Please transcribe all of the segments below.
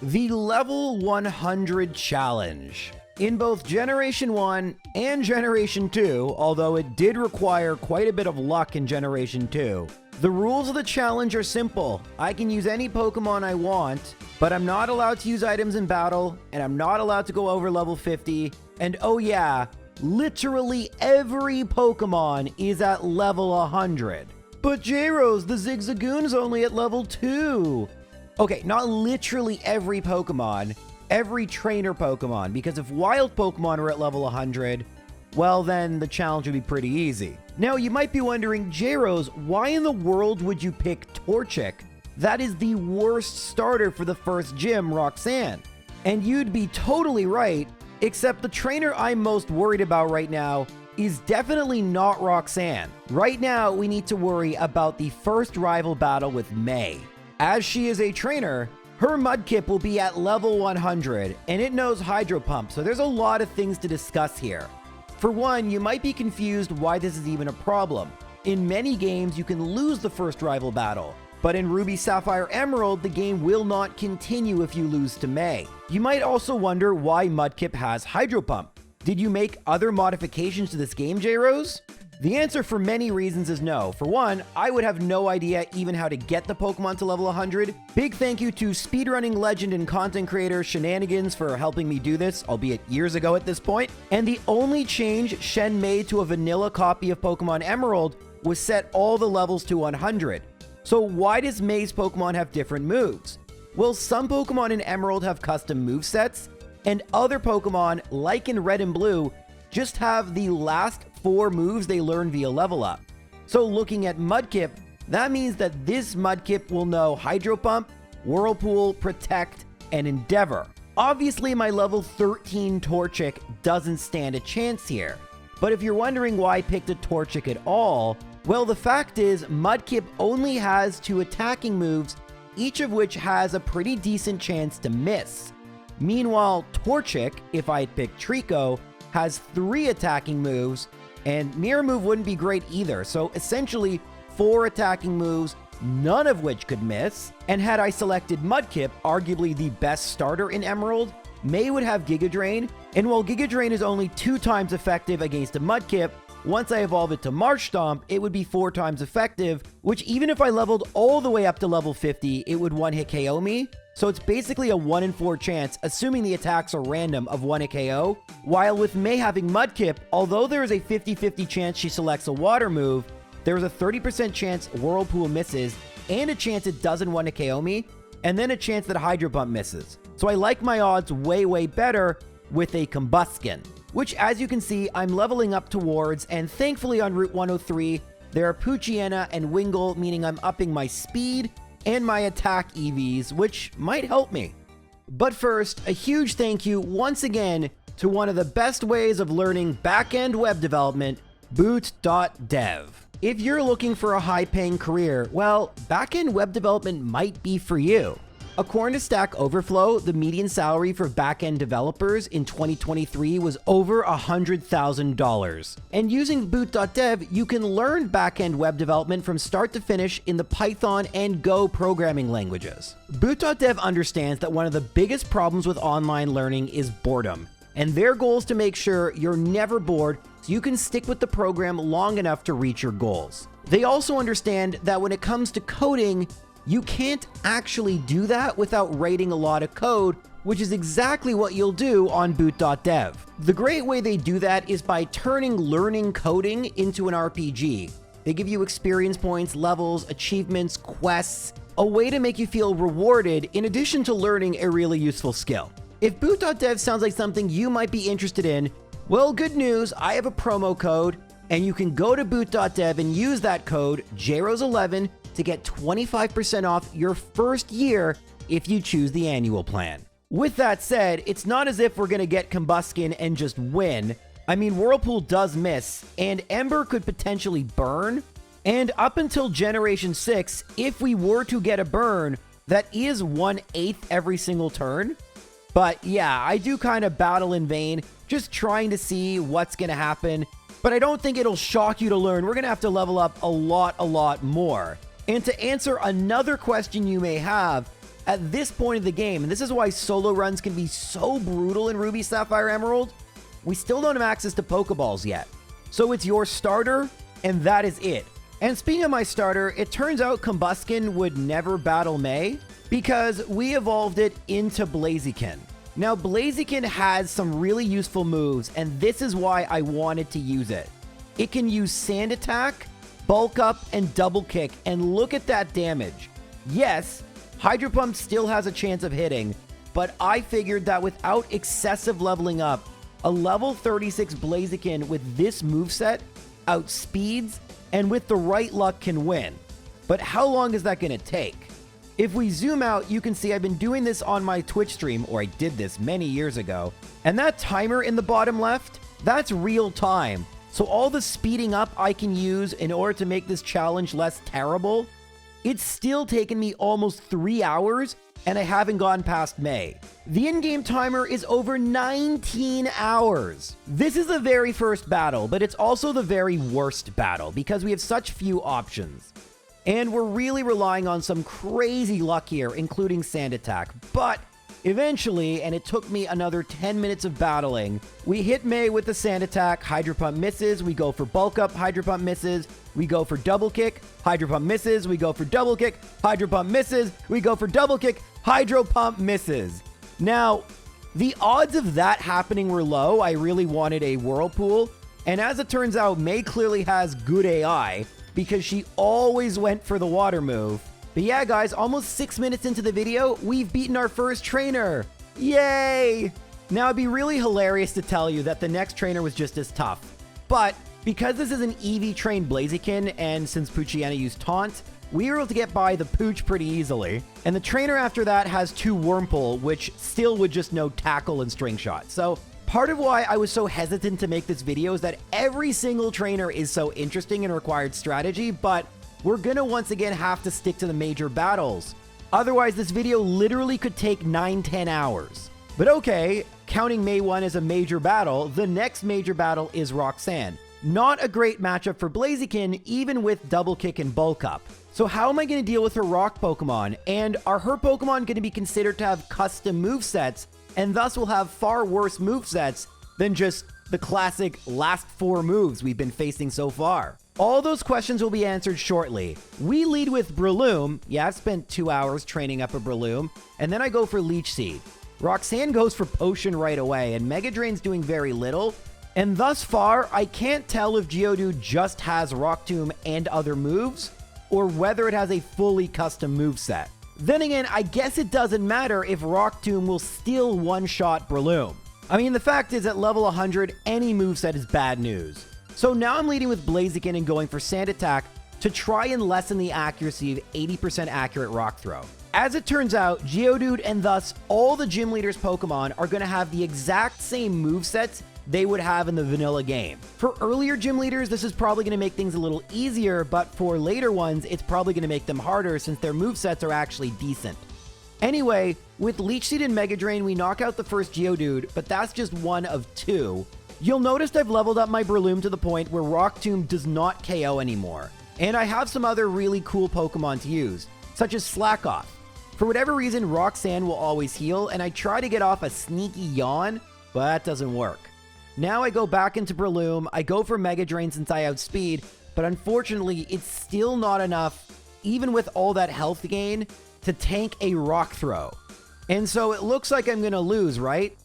The Level 100 Challenge. In both Generation 1 and Generation 2, although it did require quite a bit of luck in Generation 2, the rules of the challenge are simple. I can use any Pokemon I want, but I'm not allowed to use items in battle, and I'm not allowed to go over level 50, and oh yeah, literally every Pokemon is at level 100. But J-Rose, the Zigzagoon's only at level 2. Okay, not literally every Pokemon, every trainer Pokemon, because if wild Pokemon are at level 100, well then the challenge would be pretty easy. Now you might be wondering, J-Rose, why in the world would you pick Torchic? That is the worst starter for the first gym, Roxanne. And you'd be totally right, except the trainer I'm most worried about right now is definitely not Roxanne. Right now, we need to worry about the first rival battle with May. As she is a trainer, her Mudkip will be at level 100, and it knows Hydro Pump, so there's a lot of things to discuss here. For one, you might be confused why this is even a problem. In many games, you can lose the first rival battle, but in Ruby, Sapphire, Emerald, the game will not continue if you lose to May. You might also wonder why Mudkip has Hydro Pump. Did you make other modifications to this game, J-Rose? The answer for many reasons is no. For one, I would have no idea even how to get the Pokemon to level 100. Big thank you to speedrunning legend and content creator Shenanigans for helping me do this, albeit years ago at this point. And the only change Shen made to a vanilla copy of Pokemon Emerald was set all the levels to 100. So why does May's Pokemon have different moves? Well, some Pokemon in Emerald have custom movesets, and other Pokemon, like in Red and Blue, just have the last 4 moves they learn via level up. So looking at Mudkip, that means that this Mudkip will know Hydro Pump, Whirlpool, Protect, and Endeavor. Obviously, my level 13 Torchic doesn't stand a chance here. But if you're wondering why I picked a Torchic at all, well, the fact is Mudkip only has 2 attacking moves, each of which has a pretty decent chance to miss. Meanwhile, Torchic, if I had picked Trico, has 3 attacking moves, and Mirror Move wouldn't be great either, so essentially 4 attacking moves, none of which could miss. And had I selected Mudkip, arguably the best starter in Emerald, May would have Giga Drain, and while Giga Drain is only 2 times effective against a Mudkip, once I evolve it to March Stomp, it would be 4 times effective, which even if I leveled all the way up to level 50, it would 1-hit KO me. So it's basically a 1 in 4 chance, assuming the attacks are random, of 1-hit KO. While with May having Mudkip, although there is a 50-50 chance she selects a water move, there is a 30% chance Whirlpool misses, and a chance it doesn't 1-hit KO me, and then a chance that Hydro Pump misses. So I like my odds way better with a Combuskin, which as you can see, I'm leveling up towards, and thankfully on Route 103, there are Poochyena and Wingull, meaning I'm upping my speed and my attack EVs, which might help me. But first, a huge thank you once again to one of the best ways of learning back-end web development, boot.dev. If you're looking for a high-paying career, well, back-end web development might be for you. According to Stack Overflow, the median salary for back-end developers in 2023 was over $100,000. And using boot.dev, you can learn back-end web development from start to finish in the Python and Go programming languages. Boot.dev understands that one of the biggest problems with online learning is boredom, and their goal is to make sure you're never bored so you can stick with the program long enough to reach your goals. They also understand that when it comes to coding, you can't actually do that without writing a lot of code, which is exactly what you'll do on boot.dev. The great way they do that is by turning learning coding into an RPG. They give you experience points, levels, achievements, quests, a way to make you feel rewarded in addition to learning a really useful skill. If boot.dev sounds like something you might be interested in, well, good news, I have a promo code, and you can go to boot.dev and use that code, JROSE11, to get 25% off your first year if you choose the annual plan. With that said, it's not as if we're going to get Combuskin and just win. I mean, Whirlpool does miss, and Ember could potentially burn. And up until Generation 6, if we were to get a burn, that is 1/8 every single turn. But yeah, I do kind of battle in vain, just trying to see what's going to happen. But I don't think it'll shock you to learn we're going to have to level up a lot more. And to answer another question you may have, at this point of the game, and this is why solo runs can be so brutal in Ruby, Sapphire, Emerald, we still don't have access to Pokeballs yet. So it's your starter, and that is it. And speaking of my starter, it turns out Combuskin would never battle May because we evolved it into Blaziken. Now, Blaziken has some really useful moves, and this is why I wanted to use it. It can use Sand Attack, Bulk Up, and Double Kick, and look at that damage. Yes, Hydro Pump still has a chance of hitting, but I figured that without excessive leveling up, a level 36 Blaziken with this moveset outspeeds and with the right luck can win. But how long is that going to take? If we zoom out, you can see I've been doing this on my Twitch stream, or I did this many years ago, and that timer in the bottom left, that's real time. So all the speeding up I can use in order to make this challenge less terrible, it's still taken me almost 3 hours, and I haven't gone past May. The in-game timer is over 19 hours. This is the very first battle, but it's also the very worst battle because we have such few options. And we're really relying on some crazy luck here, including Sand Attack. But eventually, and it took me another 10 minutes of battling, we hit May with the Sand Attack, Hydro Pump misses, we go for Bulk Up, Hydro Pump misses, we go for Double Kick, Hydro Pump misses, we go for Double Kick, Hydro Pump misses, we go for Double Kick, Hydro Pump misses. Now, the odds of that happening were low. I really wanted a Whirlpool, and as it turns out, May clearly has good AI, because she always went for the water move. But yeah, guys, almost 6 minutes into the video, we've beaten our first trainer. Yay! Now, it'd be really hilarious to tell you that the next trainer was just as tough. But because this is an EV-trained Blaziken, and since Poochyena used Taunt, we were able to get by the Pooch pretty easily. And the trainer after that has 2 Wurmple, which still would just know Tackle and String Shot. So part of why I was so hesitant to make this video is that every single trainer is so interesting and required strategy, but we're gonna once again have to stick to the major battles. Otherwise, this video literally could take 9-10 hours. But okay, counting May 1 as a major battle, the next major battle is Roxanne. Not a great matchup for Blaziken, even with Double Kick and Bulk Up. So how am I going to deal with her rock Pokemon? And are her Pokemon going to be considered to have custom movesets, and thus will have far worse movesets than just the classic last 4 moves we've been facing so far? All those questions will be answered shortly. We lead with Breloom. Yeah, I've spent 2 hours training up a Breloom, and then I go for Leech Seed. Roxanne goes for Potion right away, and Mega Drain's doing very little. And thus far, I can't tell if Geodude just has Rock Tomb and other moves, or whether it has a fully custom moveset. Then again, I guess it doesn't matter if Rock Tomb will still one-shot Breloom. I mean, the fact is, at level 100, any moveset is bad news. So now I'm leading with Blaziken and going for Sand Attack to try and lessen the accuracy of 80% accurate Rock Throw. As it turns out, Geodude and thus all the Gym Leader's Pokemon are going to have the exact same movesets they would have in the vanilla game. For earlier Gym Leaders, this is probably going to make things a little easier, but for later ones, it's probably going to make them harder since their movesets are actually decent. Anyway, with Leech Seed and Mega Drain, we knock out the first Geodude, but that's just one of 2. You'll notice I've leveled up my Breloom to the point where Rock Tomb does not KO anymore. And I have some other really cool Pokemon to use, such as Slack Off. For whatever reason, Roxanne will always heal, and I try to get off a sneaky yawn, but that doesn't work. Now I go back into Breloom, I go for Mega Drain since I outspeed, but unfortunately, it's still not enough, even with all that health gain, to tank a Rock Throw. And so it looks like I'm gonna lose, right?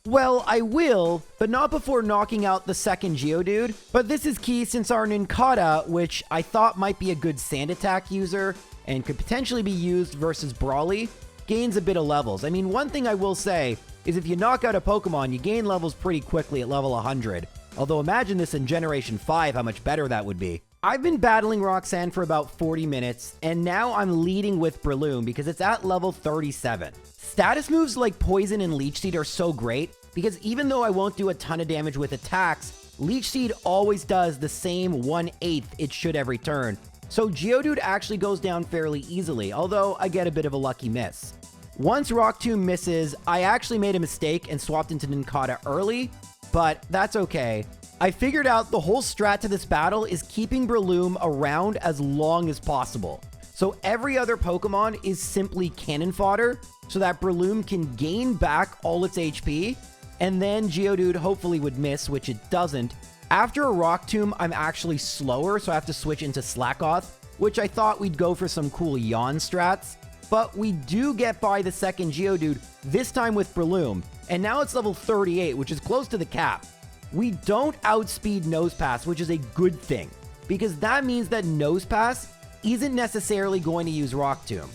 Well, I will, but not before knocking out the second Geodude. But this is key since our Nincada, which I thought might be a good Sand Attack user and could potentially be used versus Brawly, gains a bit of levels. I mean, one thing I will say is if you knock out a Pokemon, you gain levels pretty quickly at level 100. Although imagine this in Generation 5, how much better that would be. I've been battling Roxanne for about 40 minutes, and now I'm leading with Breloom because it's at level 37. Status moves like Poison and Leech Seed are so great because even though I won't do a ton of damage with attacks, Leech Seed always does the same 1/8 it should every turn. So Geodude actually goes down fairly easily, although I get a bit of a lucky miss. Once Rock Tomb misses, I actually made a mistake and swapped into Nincada early, but that's okay. I figured out the whole strat to this battle is keeping Breloom around as long as possible. So So every other Pokemon is simply cannon fodder so that Breloom can gain back all its HP, and then Geodude hopefully would miss, which it doesn't. After a Rock Tomb, I'm actually slower, so I have to switch into Slackoth, which I thought we'd go for some cool Yawn strats. But we do get by the second Geodude, this time with Breloom, and now it's level 38, which is close to the cap. We don't outspeed Nosepass, which is a good thing, because that means that Nosepass isn't necessarily going to use Rock Tomb.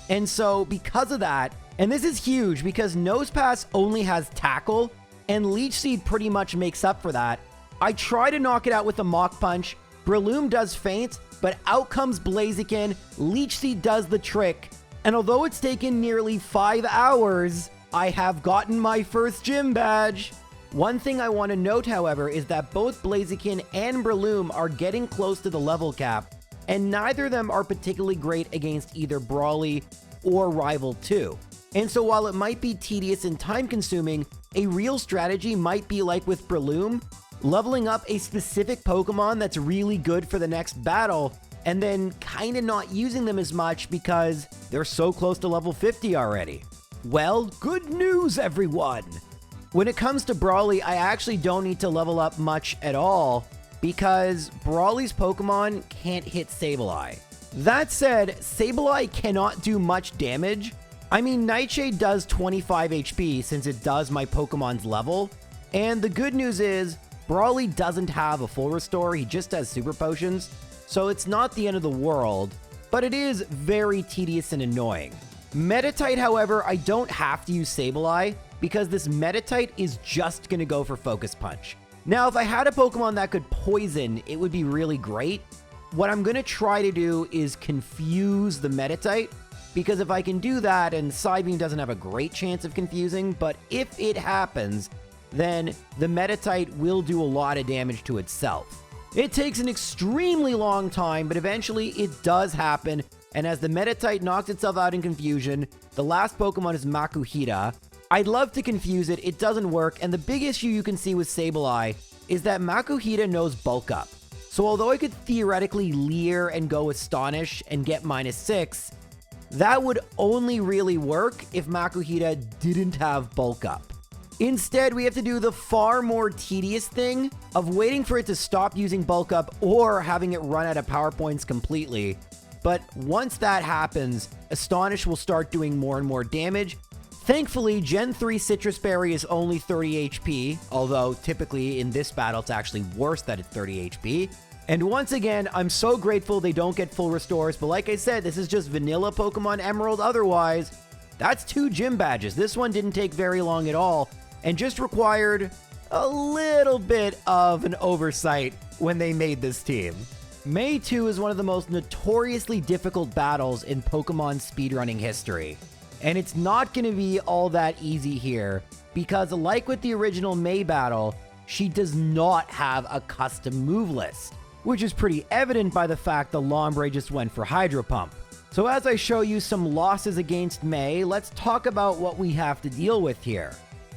And so because of that, and this is huge because Nosepass only has Tackle, and Leech Seed pretty much makes up for that, I try to knock it out with a Mach Punch. Breloom does faint, but out comes Blaziken, Leech Seed does the trick, and although it's taken nearly 5 hours, I have gotten my first gym badge. One thing I want to note, however, is that both Blaziken and Breloom are getting close to the level cap, and neither of them are particularly great against either Brawly or Rival 2. And so while it might be tedious and time-consuming, a real strategy might be like with Breloom, leveling up a specific Pokemon that's really good for the next battle, and then kind of not using them as much because they're so close to level 50 already. Well, good news, everyone! When it comes to Brawly, I actually don't need to level up much at all because Brawly's Pokemon can't hit Sableye. That said, Sableye cannot do much damage. I mean, Nightshade does 25 HP since it does my Pokemon's level, and the good news is, Brawly doesn't have a full restore, he just has Super Potions, so it's not the end of the world, but it is very tedious and annoying. Meditite, however, I don't have to use Sableye, because this Meditite is just going to go for Focus Punch. Now, if I had a Pokemon that could poison, it would be really great. What I'm going to try to do is confuse the Meditite, because if I can do that, and Psybeam doesn't have a great chance of confusing, but if it happens, then the Meditite will do a lot of damage to itself. It takes an extremely long time, but eventually it does happen, and as the Meditite knocks itself out in confusion, the last Pokemon is Makuhita. I'd love to confuse it, it doesn't work, and the big issue you can see with Sableye is that Makuhita knows Bulk Up. So although I could theoretically Leer and go Astonish and get -6, that would only really work if Makuhita didn't have Bulk Up. Instead, we have to do the far more tedious thing of waiting for it to stop using Bulk Up or having it run out of power points completely. But once that happens, Astonish will start doing more and more damage. Thankfully, Gen 3 Citrus Berry is only 30 HP, although typically in this battle it's actually worse that it's 30 HP. And once again, I'm so grateful they don't get full restores, but like I said, this is just vanilla Pokemon Emerald otherwise. That's 2 gym badges. This one didn't take very long at all, and just required a little bit of an oversight when they made this team. May 2 is one of the most notoriously difficult battles in Pokemon speedrunning history. And it's not going to be all that easy here, because like with the original May battle, she does not have a custom move list, which is pretty evident by the fact the Lombre just went for Hydro Pump. So as I show you some losses against May, let's talk about what we have to deal with here.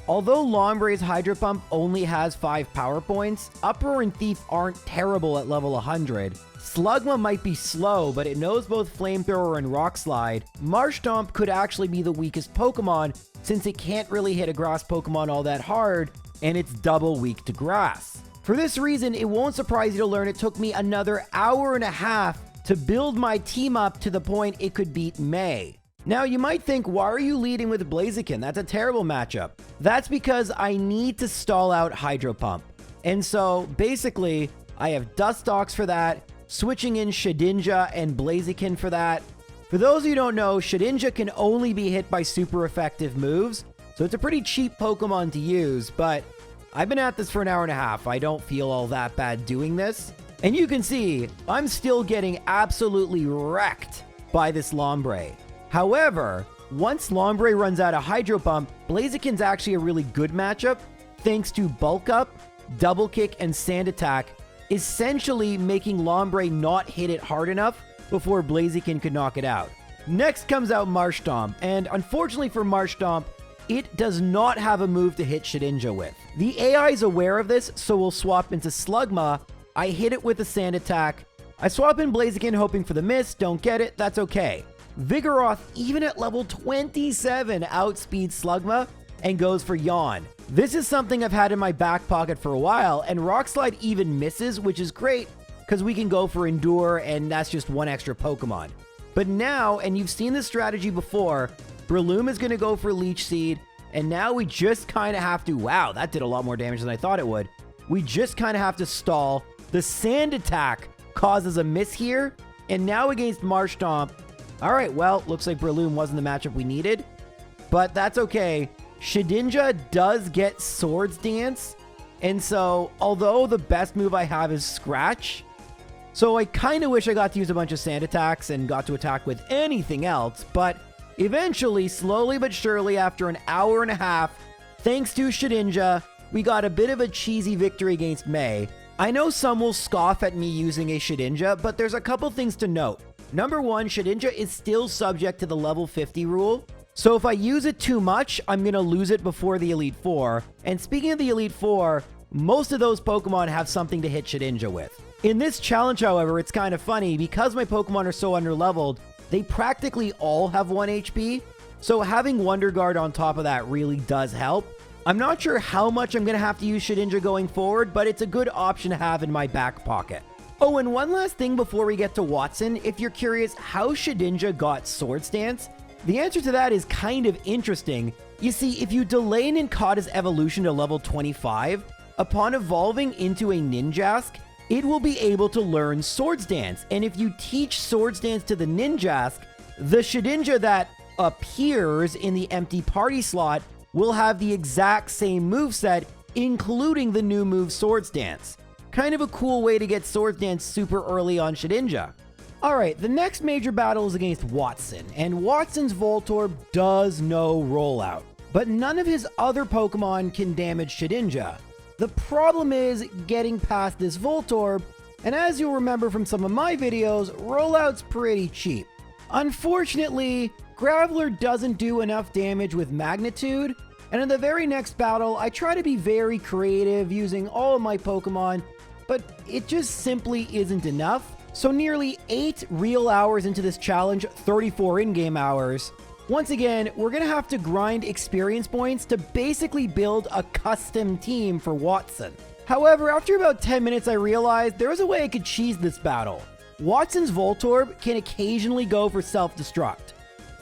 Although Lombre's Hydro Pump only has 5 power points, Uproar and Thief aren't terrible at level 100. Slugma might be slow, but it knows both Flamethrower and Rock Slide. Marshtomp could actually be the weakest Pokemon, since it can't really hit a grass Pokemon all that hard, and it's double weak to grass. For this reason, it won't surprise you to learn it took me another hour and a half to build my team up to the point it could beat May. Now, you might think, why are you leading with Blaziken? That's a terrible matchup. That's because I need to stall out Hydro Pump. And so, basically, I have Dustox for that, switching in Shedinja and Blaziken for that. For those of you who don't know, Shedinja can only be hit by super effective moves, so it's a pretty cheap Pokemon to use, but I've been at this for an hour and a half. I don't feel all that bad doing this. And you can see, I'm still getting absolutely wrecked by this Lombre. However, once Lombre runs out of Hydro Pump, Blaziken's actually a really good matchup, thanks to Bulk Up, Double Kick, and Sand Attack, essentially making Lombre not hit it hard enough before Blaziken could knock it out. Next comes out Marshtomp, and unfortunately for Marshtomp, it does not have a move to hit Shedinja with. The AI is aware of this, so we'll swap into Slugma. I hit it with a Sand Attack, I swap in Blaziken hoping for the miss, don't get it, that's okay. Vigoroth, even at level 27, outspeeds Slugma and goes for Yawn. This is something I've had in my back pocket for a while, and Rock Slide even misses, which is great because we can go for Endure, and that's just one extra Pokemon. But now, and you've seen this strategy before, Breloom is going to go for Leech Seed, and now we just kind of have to, wow, that did a lot more damage than I thought it would. We just kind of have to stall. The Sand Attack causes a miss here, and now against Marshtomp, all right, well, looks like Breloom wasn't the matchup we needed, but that's okay. Shedinja does get Swords Dance, and so although the best move I have is Scratch, so I kind of wish I got to use a bunch of Sand Attacks and got to attack with anything else, but eventually, slowly but surely, after an hour and a half, thanks to Shedinja, we got a bit of a cheesy victory against May. I know some will scoff at me using a Shedinja, but there's a couple things to note. Number one, Shedinja is still subject to the level 50 rule, so if I use it too much, I'm going to lose it before the Elite Four. And speaking of the Elite Four, most of those Pokemon have something to hit Shedinja with. In this challenge, however, it's kind of funny, because my Pokemon are so underleveled, they practically all have 1 HP, so having Wonder Guard on top of that really does help. I'm not sure how much I'm going to have to use Shedinja going forward, but it's a good option to have in my back pocket. Oh, and one last thing before we get to Wattson, if you're curious how Shedinja got Swords Dance, the answer to that is kind of interesting. You see, if you delay Nincada's evolution to level 25, upon evolving into a Ninjask, it will be able to learn Swords Dance, and if you teach Swords Dance to the Ninjask, the Shedinja that appears in the empty party slot will have the exact same moveset, including the new move Swords Dance. Kind of a cool way to get Swords Dance super early on Shedinja. Alright, the next major battle is against Wattson, and Watson's Voltorb does no rollout, but none of his other Pokemon can damage Shedinja. The problem is getting past this Voltorb, and as you'll remember from some of my videos, rollout's pretty cheap. Unfortunately, Graveler doesn't do enough damage with Magnitude, and in the very next battle, I try to be very creative using all of my Pokemon, but it just simply isn't enough. So nearly 8 real hours into this challenge, 34 in-game hours, once again, we're going to have to grind experience points to basically build a custom team for Wattson. However, after about 10 minutes, I realized there was a way I could cheese this battle. Watson's Voltorb can occasionally go for self-destruct.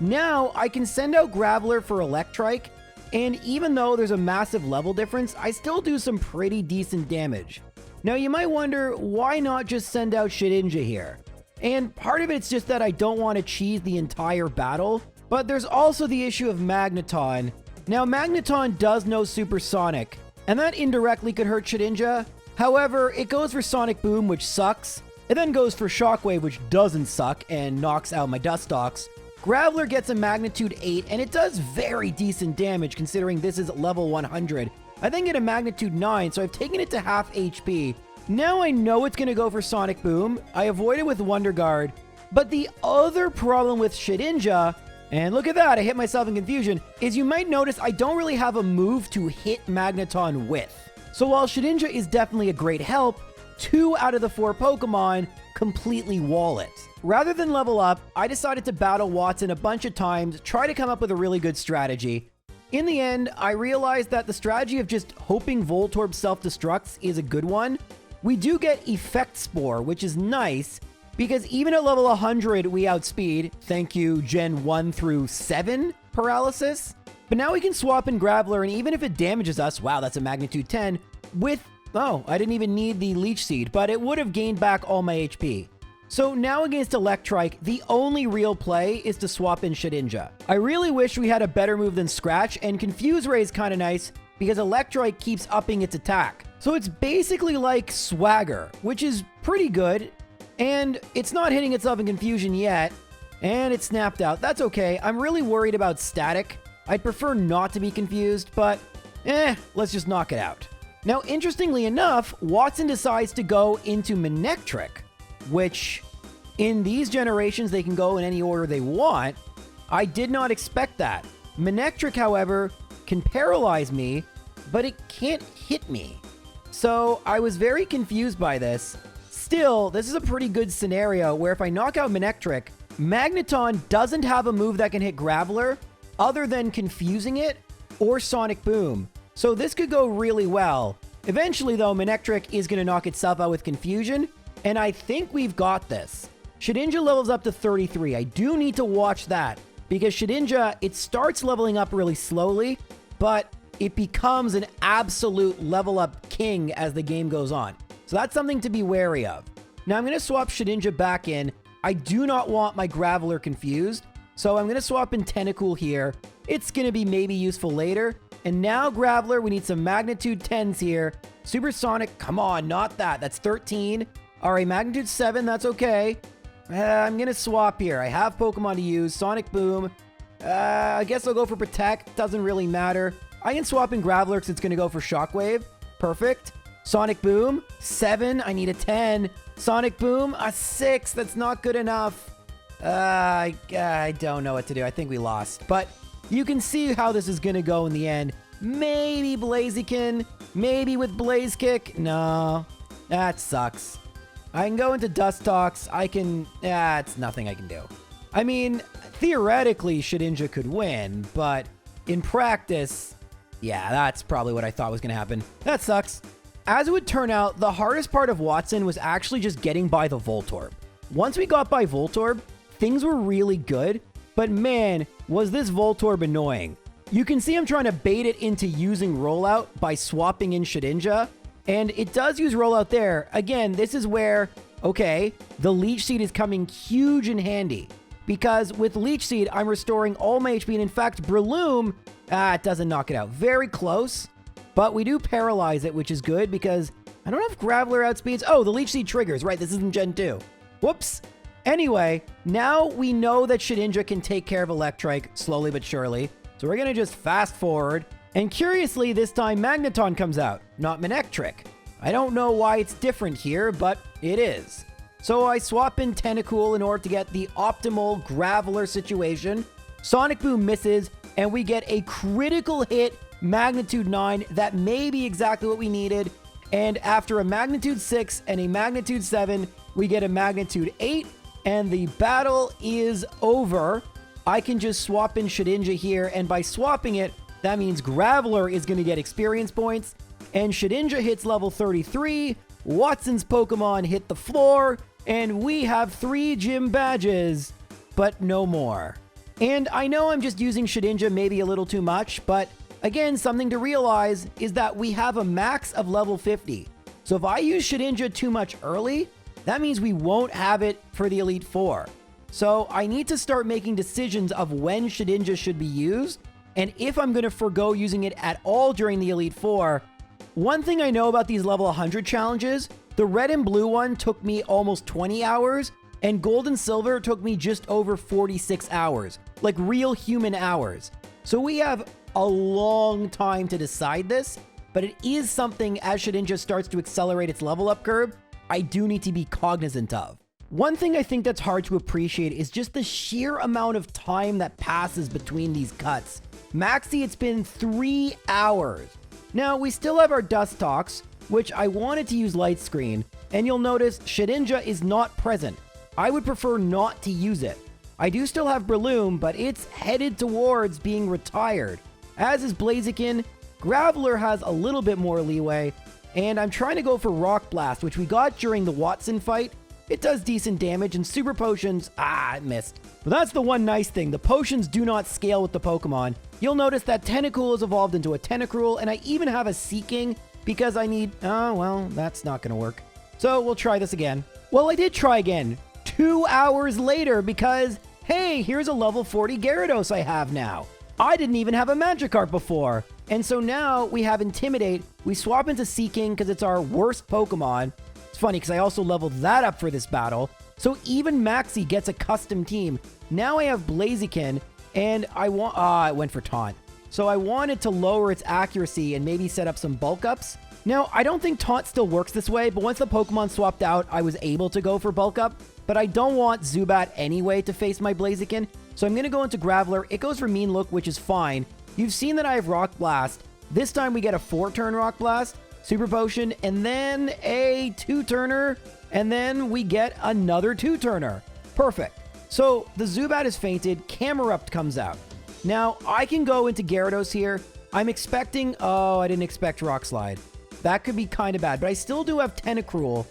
Now, I can send out Graveler for Electrike, and even though there's a massive level difference, I still do some pretty decent damage. Now, you might wonder, why not just send out Shedinja here? And part of it's just that I don't want to cheese the entire battle, but there's also the issue of Magneton. Now, Magneton does know Supersonic, and that indirectly could hurt Shedinja. However, it goes for Sonic Boom, which sucks. It then goes for Shockwave, which doesn't suck and knocks out my Dustox. Graveler gets a Magnitude 8, and it does very decent damage considering this is level 100. I then get a Magnitude 9, so I've taken it to half HP. Now I know it's going to go for Sonic Boom. I avoid it with Wonder Guard. But the other problem with Shedinja, and look at that, I hit myself in confusion, is you might notice I don't really have a move to hit Magneton with. So while Shedinja is definitely a great help, 2 out of the 4 Pokemon completely wall it. Rather than level up, I decided to battle Wattson a bunch of times, try to come up with a really good strategy. In the end, I realized that the strategy of just hoping Voltorb self-destructs is a good one. We do get Effect Spore, which is nice, because even at level 100 we outspeed, thank you Gen 1 through 7 paralysis. But now we can swap in Graveler, and even if it damages us, wow, that's a Magnitude 10, with, oh, I didn't even need the Leech Seed, but it would have gained back all my HP. So now against Electrike, the only real play is to swap in Shedinja. I really wish we had a better move than Scratch, and Confuse Ray is kind of nice because Electrike keeps upping its attack. So it's basically like Swagger, which is pretty good, and it's not hitting itself in confusion yet, and it snapped out. That's okay. I'm really worried about Static. I'd prefer not to be confused, but let's just knock it out. Now, interestingly enough, Wattson decides to go into Manectric, which in these generations they can go in any order they want. I did not expect that. Manectric, however, can paralyze me, but it can't hit me. So I was very confused by this. still, this is a pretty good scenario where if I knock out Manectric, Magneton doesn't have a move that can hit Graveler other than confusing it or Sonic Boom. So this could go really well. Eventually, though, Manectric is going to knock itself out with Confusion, and I think we've got this. Shedinja levels up to 33. I do need to watch that, because Shedinja, it starts leveling up really slowly, but it becomes an absolute level up king as the game goes on. So that's something to be wary of. Now I'm going to swap Shedinja back in. I do not want my Graveler confused, so I'm going to swap in Tentacool here. It's going to be maybe useful later. And now Graveler, we need some Magnitude 10s here. Supersonic, come on, not that. That's 13. All right, Magnitude 7, that's okay. I'm going to swap here. I have Pokemon to use. Sonic Boom. I guess I'll go for Protect. Doesn't really matter. I can swap in Graveler because it's going to go for Shockwave. Perfect. Sonic Boom. 7. I need a 10. Sonic Boom. A 6. That's not good enough. I don't know what to do. I think we lost. But you can see how this is going to go in the end. Maybe Blaziken. Maybe with Blaze Kick. No. That sucks. I can go into Dustox. I can... it's nothing I can do. I mean, theoretically, Shedinja could win, but in practice, yeah, that's probably what I thought was going to happen. That sucks. As it would turn out, the hardest part of Wattson was actually just getting by the Voltorb. Once we got by Voltorb, things were really good, but man, was this Voltorb annoying. You can see I'm trying to bait it into using Rollout by swapping in Shedinja, and it does use Rollout there. Again, this is where, okay, the Leech Seed is coming huge and handy, because with Leech Seed, I'm restoring all my HP, and in fact, Breloom, it doesn't knock it out. Very close, but we do paralyze it, which is good, because I don't know if Graveler outspeeds. Oh, the Leech Seed triggers, right, this isn't Gen 2. Whoops. Anyway, now we know that Shedinja can take care of Electrike slowly but surely. So we're going to just fast forward. And curiously, this time Magneton comes out, not Manectric. I don't know why it's different here, but it is. So I swap in Tentacool in order to get the optimal Graveler situation. Sonic Boom misses, and we get a critical hit, Magnitude 9. That may be exactly what we needed. And after a Magnitude 6 and a Magnitude 7, we get a Magnitude 8. And the battle is over. I can just swap in Shedinja here, and by swapping it, that means Graveler is going to get experience points, and Shedinja hits level 33, Wattson's Pokemon hit the floor, and we have 3 gym badges, but no more. And I know I'm just using Shedinja maybe a little too much, but again, something to realize is that we have a max of level 50. So if I use Shedinja too much early, that means we won't have it for the Elite Four. So I need to start making decisions of when Shedinja should be used, and if I'm going to forgo using it at all during the Elite Four. One thing I know about these level 100 challenges, the red and blue one took me almost 20 hours, and gold and silver took me just over 46 hours, like real human hours. So we have a long time to decide this, but it is something as Shedinja starts to accelerate its level up curve, I do need to be cognizant of. One thing I think that's hard to appreciate is just the sheer amount of time that passes between these cuts. Maxie, it's been 3 hours. Now, we still have our Dustox, which I wanted to use Light Screen, and you'll notice Shedinja is not present. I would prefer not to use it. I do still have Breloom, but it's headed towards being retired. As is Blaziken, Graveler has a little bit more leeway, and I'm trying to go for Rock Blast, which we got during the Wattson fight. It does decent damage, and Super Potions, it missed. But that's the one nice thing, the potions do not scale with the Pokemon. You'll notice that Tentacool has evolved into a Tentacruel, and I even have a Seeking, because I need, well, that's not gonna work. So we'll try this again. Well, I did try again, 2 hours later, because, hey, here's a level 40 Gyarados I have now. I didn't even have a Magikarp before. And so now we have Intimidate. We swap into Seeking because it's our worst Pokemon. It's funny because I also leveled that up for this battle. So even Maxie gets a custom team. Now I have Blaziken, and I want... I went for Taunt. So I wanted to lower its accuracy and maybe set up some bulk ups. Now, I don't think Taunt still works this way, but once the Pokemon swapped out, I was able to go for bulk up. But I don't want Zubat anyway to face my Blaziken. So I'm going to go into Graveler. It goes for Mean Look, which is fine. You've seen that I have Rock Blast. This time we get a 4-turn Rock Blast. Super Potion, and then a 2-turner, and then we get another 2-turner. Perfect. So the Zubat is fainted, Camerupt comes out. Now, I can go into Gyarados here. I'm expecting... Oh, I didn't expect Rock Slide. That could be kind of bad, but I still do have Tentacruel.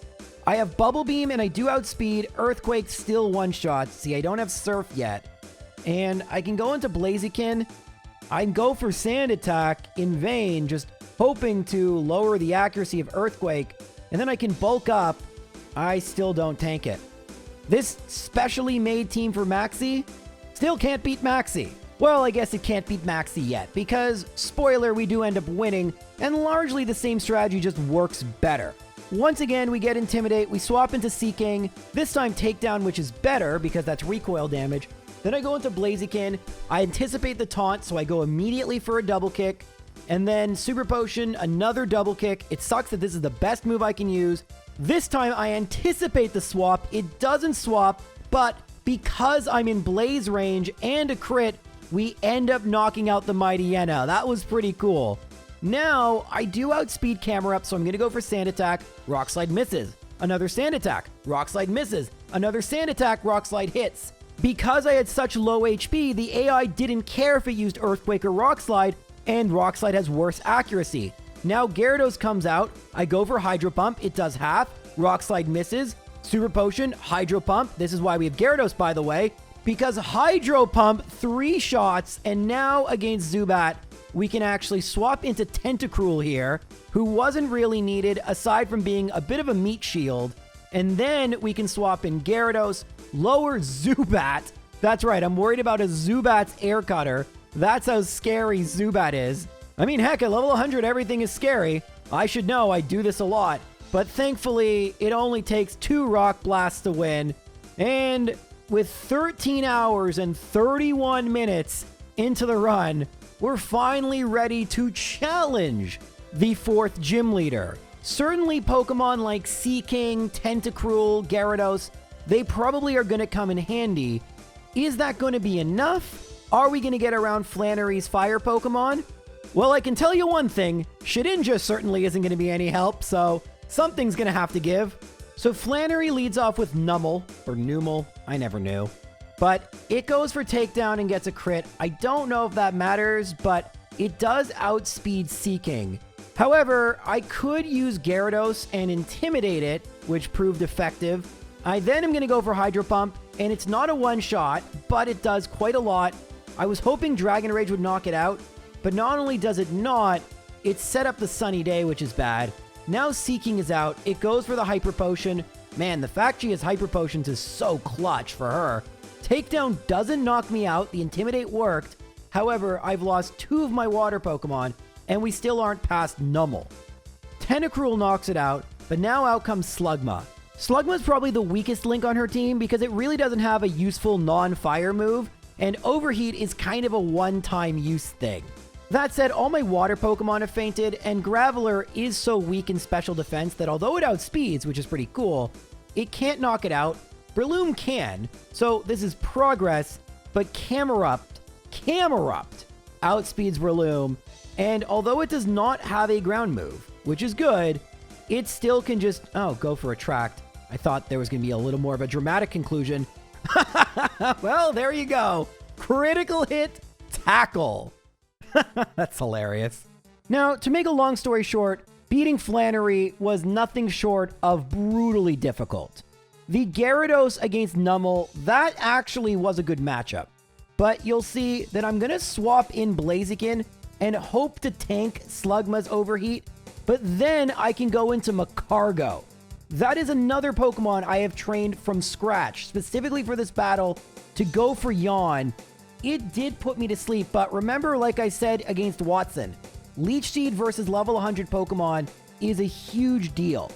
I have Bubble Beam, and I do outspeed. Earthquake still one-shots. See, I don't have Surf yet. And I can go into Blaziken. I can go for Sand Attack in vain, just hoping to lower the accuracy of Earthquake. And then I can bulk up. I still don't tank it. This specially made team for Maxie still can't beat Maxie. Well, I guess it can't beat Maxie yet, because, spoiler, we do end up winning, and largely the same strategy just works better. Once again, we get Intimidate, we swap into Seeking, this time Takedown, which is better, because that's recoil damage. Then I go into Blaziken, I anticipate the taunt, so I go immediately for a double kick, and then Super Potion, another double kick. It sucks that this is the best move I can use. This time I anticipate the swap, it doesn't swap, but because I'm in Blaze range and a crit, we end up knocking out the Mighty Yenna. That was pretty cool. Now, I do outspeed Camerupt, so I'm going to go for Sand Attack. Rock Slide misses. Another Sand Attack. Rock Slide misses. Another Sand Attack. Rock Slide hits. Because I had such low HP, the AI didn't care if it used Earthquake or Rock Slide, and Rock Slide has worse accuracy. Now Gyarados comes out. I go for Hydro Pump. It does half. Rock Slide misses. Super Potion, Hydro Pump. This is why we have Gyarados, by the way. Because Hydro Pump 3 shots, and now against Zubat, we can actually swap into Tentacruel here, who wasn't really needed aside from being a bit of a meat shield. And then we can swap in Gyarados, lower Zubat. That's right, I'm worried about a Zubat's Air Cutter. That's how scary Zubat is. I mean, heck, at level 100, everything is scary. I should know, I do this a lot. But thankfully, it only takes 2 Rock Blasts to win. And with 13 hours and 31 minutes into the run, we're finally ready to challenge the 4th gym leader. Certainly Pokemon like Seeking, Tentacruel, Gyarados, they probably are going to come in handy. Is that going to be enough? Are we going to get around Flannery's fire Pokemon? Well, I can tell you one thing, Shedinja certainly isn't going to be any help, so something's going to have to give. So Flannery leads off with Nummel, or Numel, I never knew. But it goes for Takedown and gets a crit. I don't know if that matters, but it does outspeed Seeking. However, I could use Gyarados and Intimidate it, which proved effective. I then am going to go for Hydro Pump, and it's not a one-shot, but it does quite a lot. I was hoping Dragon Rage would knock it out, but not only does it not, it set up the Sunny Day, which is bad. Now Seeking is out, it goes for the Hyper Potion. Man, the fact she has Hyper Potions is so clutch for her. Takedown doesn't knock me out, the Intimidate worked. However, I've lost 2 of my water Pokemon, and we still aren't past Nummel. Tentacruel knocks it out, but now out comes Slugma. Slugma is probably the weakest link on her team because it really doesn't have a useful non-fire move, and Overheat is kind of a one-time use thing. That said, all my water Pokemon have fainted, and Graveler is so weak in special defense that although it outspeeds, which is pretty cool, it can't knock it out. Breloom can, so this is progress, but Camerupt outspeeds Breloom, and although it does not have a ground move, which is good, it still can just, go for Attract. I thought there was going to be a little more of a dramatic conclusion. Well, there you go. Critical hit, Tackle. That's hilarious. Now, to make a long story short, beating Flannery was nothing short of brutally difficult. The Gyarados against Nummel, that actually was a good matchup. But you'll see that I'm going to swap in Blaziken and hope to tank Slugma's Overheat, but then I can go into Macargo. That is another Pokemon I have trained from scratch, specifically for this battle, to go for Yawn. It did put me to sleep, but remember, like I said against Wattson, Leech Seed versus level 100 Pokemon is a huge deal.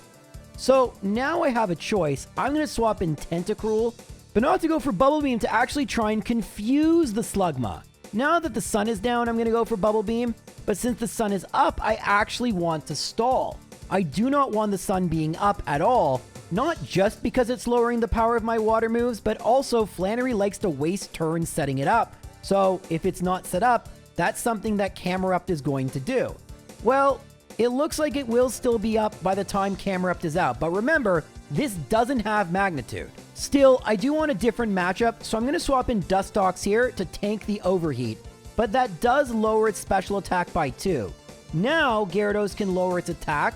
So now I have a choice. I'm going to swap in Tentacruel, but not to go for Bubble Beam, to actually try and confuse the Slugma. Now that the sun is down, I'm going to go for Bubble Beam, but since the sun is up, I actually want to stall. I do not want the sun being up at all, not just because it's lowering the power of my water moves, but also Flannery likes to waste turns setting it up. So if it's not set up, that's something that Camerupt is going to do. Well, It looks like it will still be up by the time Camerupt is out, but remember, this doesn't have magnitude. Still, I do want a different matchup, so I'm going to swap in Dustox here to tank the overheat, but that does lower its special attack by 2. Now, Gyarados can lower its attack.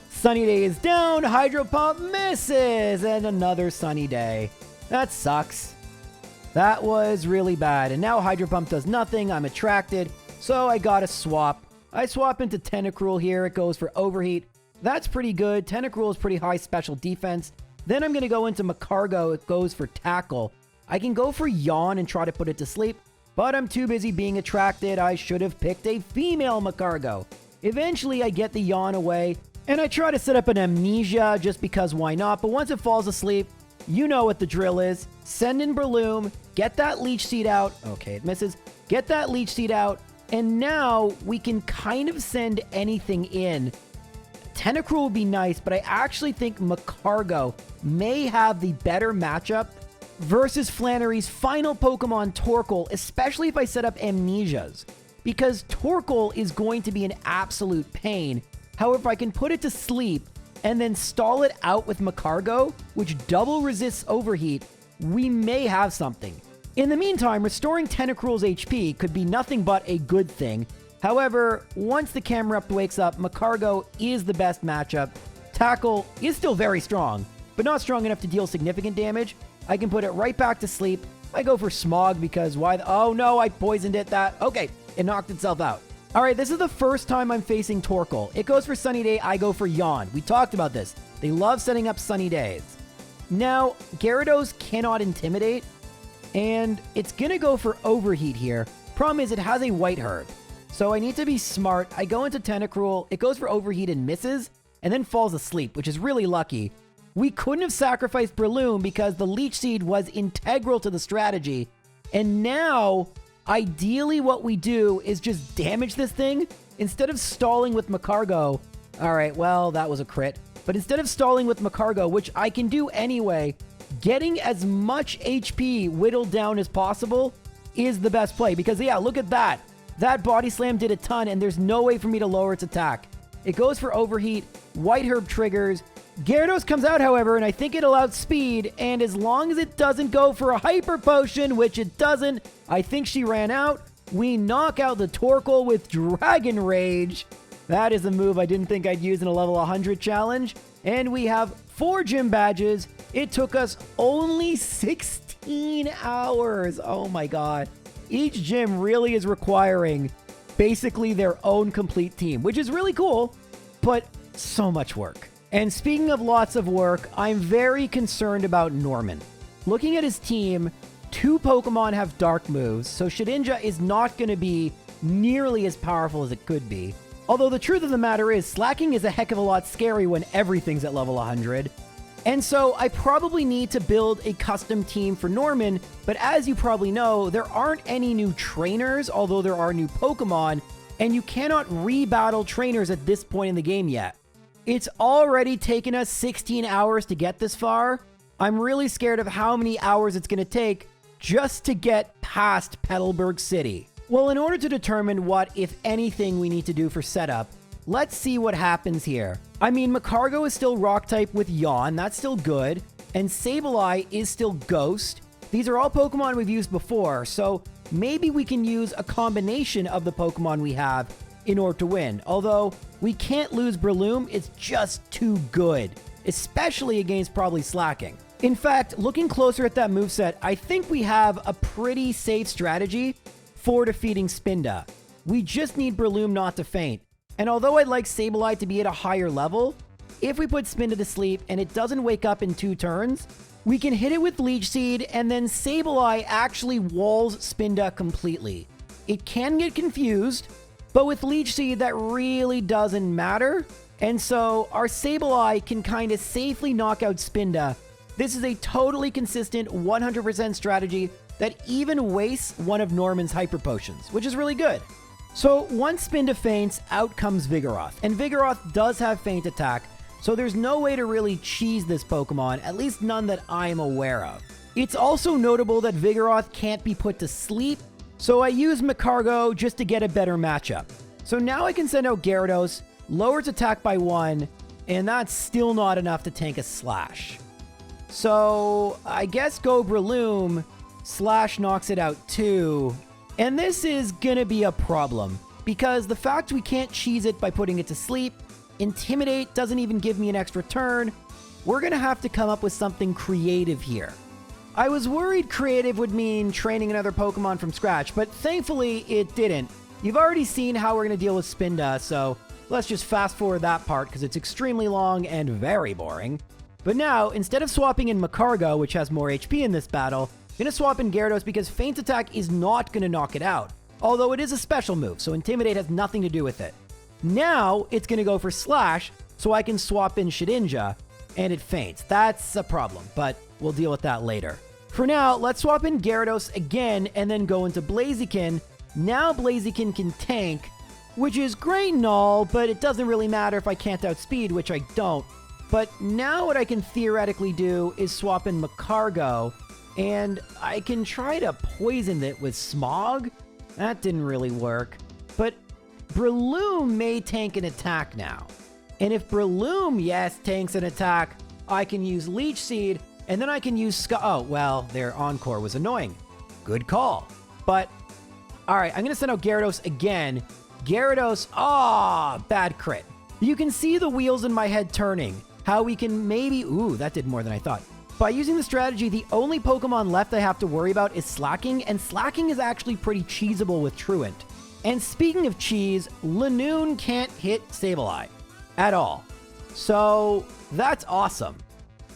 Sunny Day is down, Hydro Pump misses, and another Sunny Day. That sucks. That was really bad, and now Hydro Pump does nothing, I'm attracted, so I gotta swap. I swap into Tentacruel here, it goes for overheat. That's pretty good, Tentacruel is pretty high special defense. Then I'm gonna go into Magcargo, it goes for tackle. I can go for Yawn and try to put it to sleep, but I'm too busy being attracted, I should have picked a female Magcargo. Eventually I get the Yawn away, and I try to set up an Amnesia just because why not, but once it falls asleep, you know what the drill is. Send in Breloom, get that Leech Seed out. Okay, it misses. Get that Leech Seed out, and now we can kind of send anything in. Tentacruel would be nice, but I actually think Magcargo may have the better matchup versus Flannery's final Pokemon, Torkoal, especially if I set up Amnesias, because Torkoal is going to be an absolute pain. However, if I can put it to sleep and then stall it out with Magcargo, which double resists overheat, we may have something. In the meantime, restoring Tentacruel's HP could be nothing but a good thing. However, once the Camerupt wakes up, Magcargo is the best matchup. Tackle is still very strong, but not strong enough to deal significant damage. I can put it right back to sleep. I go for Smog because oh no, I poisoned it. Okay, it knocked itself out. Alright, this is the first time I'm facing Torkoal. It goes for Sunny Day, I go for Yawn. We talked about this. They love setting up Sunny Days. Now, Gyarados cannot Intimidate, and it's gonna go for Overheat here. Problem is, it has a White Herb. So I need to be smart. I go into Tentacruel, it goes for Overheat and misses, and then falls asleep, which is really lucky. We couldn't have sacrificed Breloom because the Leech Seed was integral to the strategy, and now ideally what we do is just damage this thing instead of stalling with Magcargo. Alright, well, that was a crit. But instead of stalling with Magcargo, which I can do anyway, getting as much HP whittled down as possible is the best play. Because, yeah, look at that. That Body Slam did a ton, and there's no way for me to lower its attack. It goes for Overheat, White Herb triggers. Gyarados comes out, however, and I think it'll outspeed, and as long as it doesn't go for a Hyper Potion, which it doesn't, I think she ran out, we knock out the Torkoal with Dragon Rage. That is a move I didn't think I'd use in a level 100 challenge, and we have 4 gym badges. It took us only 16 hours. Oh my god. Each gym really is requiring basically their own complete team, which is really cool, but so much work. And speaking of lots of work, I'm very concerned about Norman. Looking at his team, 2 Pokemon have dark moves, so Shedinja is not going to be nearly as powerful as it could be. Although the truth of the matter is, slacking is a heck of a lot scary when everything's at level 100. And so I probably need to build a custom team for Norman, but as you probably know, there aren't any new trainers, although there are new Pokemon, and you cannot re-battle trainers at this point in the game yet. It's already taken us 16 hours to get this far. I'm really scared of how many hours it's going to take just to get past Petalburg City. Well, in order to determine what, if anything, we need to do for setup, let's see what happens here. I mean, Magcargo is still Rock-type with Yawn, that's still good, and Sableye is still Ghost. These are all Pokemon we've used before, so maybe we can use a combination of the Pokemon we have in order to win. Although, we can't lose Breloom, it's just too good, especially against probably slacking. In fact, looking closer at that moveset, I think we have a pretty safe strategy for defeating Spinda. We just need Breloom not to faint. And although I'd like Sableye to be at a higher level, if we put Spinda to sleep and it doesn't wake up in 2 turns, we can hit it with Leech Seed and then Sableye actually walls Spinda completely. It can get confused, but with Leech Seed that really doesn't matter. And so our Sableye can kind of safely knock out Spinda. This is a totally consistent 100% strategy that even wastes one of Norman's Hyper Potions, which is really good. So once Spinda faints, out comes Vigoroth. And Vigoroth does have Feint Attack, so there's no way to really cheese this Pokemon, at least none that I am aware of. It's also notable that Vigoroth can't be put to sleep, so I use Magcargo just to get a better matchup. So now I can send out Gyarados, lowers attack by 1, and that's still not enough to tank a Slash. So I guess go Breloom, Slash knocks it out too, and this is gonna be a problem, because the fact we can't cheese it by putting it to sleep, Intimidate doesn't even give me an extra turn, we're gonna have to come up with something creative here. I was worried creative would mean training another Pokemon from scratch, but thankfully it didn't. You've already seen how we're going to deal with Spinda, so let's just fast forward that part because it's extremely long and very boring. But now, instead of swapping in Macargo, which has more HP in this battle, I'm going to swap in Gyarados because Feint Attack is not going to knock it out. Although it is a special move, so Intimidate has nothing to do with it. Now, it's going to go for Slash, so I can swap in Shedinja, and it faints. That's a problem, but we'll deal with that later. For now, let's swap in Gyarados again and then go into Blaziken. Now Blaziken can tank, which is great and all, but it doesn't really matter if I can't outspeed, which I don't. But now what I can theoretically do is swap in Macargo, and I can try to poison it with Smog. That didn't really work. But Breloom may tank an attack now. And if Breloom, yes, tanks an attack, I can use Leech Seed, and then I can use oh, well, their Encore was annoying. Good call. But, alright, I'm going to send out Gyarados again. Gyarados, bad crit. You can see the wheels in my head turning. How we can maybe, that did more than I thought. By using the strategy, the only Pokemon left I have to worry about is Slacking, and Slacking is actually pretty cheesable with Truant. And speaking of cheese, Lanoon can't hit Sableye at all. So, that's awesome.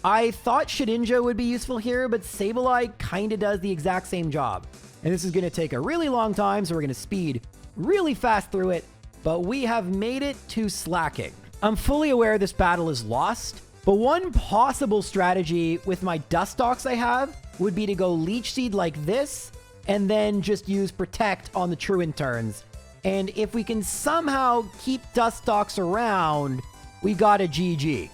I thought Shedinja would be useful here, but Sableye kinda does the exact same job. And this is gonna take a really long time, so we're gonna speed really fast through it, but we have made it to Slacking. I'm fully aware this battle is lost, but one possible strategy with my Dustox I have would be to go Leech Seed like this, and then just use Protect on the Truant turns. And if we can somehow keep Dustox around, we got a GG.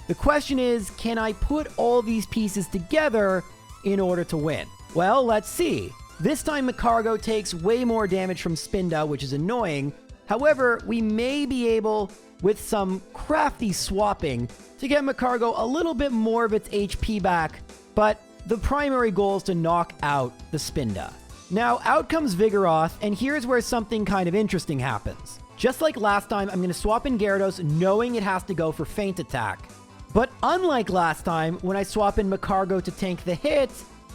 The question is, can I put all these pieces together in order to win? Well, let's see. This time Macargo takes way more damage from Spinda, which is annoying. However, we may be able, with some crafty swapping, to get Macargo a little bit more of its HP back, but the primary goal is to knock out the Spinda. Now, out comes Vigoroth, and here's where something kind of interesting happens. Just like last time, I'm going to swap in Gyarados knowing it has to go for Feint Attack. But unlike last time, when I swap in Macargo to tank the hit,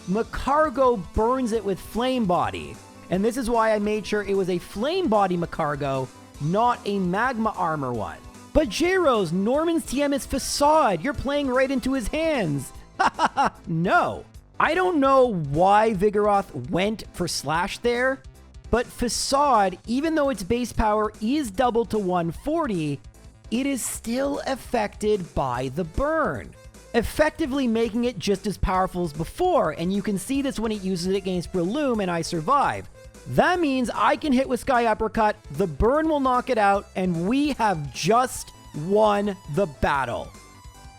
Macargo burns it with Flame Body. And this is why I made sure it was a Flame Body Macargo, not a Magma Armor one. But J-Rose, Norman's TM is Facade. You're playing right into his hands. No. I don't know why Vigoroth went for Slash there, but Facade, even though its base power is doubled to 140, it is still affected by the burn, effectively making it just as powerful as before, and you can see this when it uses it against Breloom and I survive. That means I can hit with Sky Uppercut, the burn will knock it out, and we have just won the battle.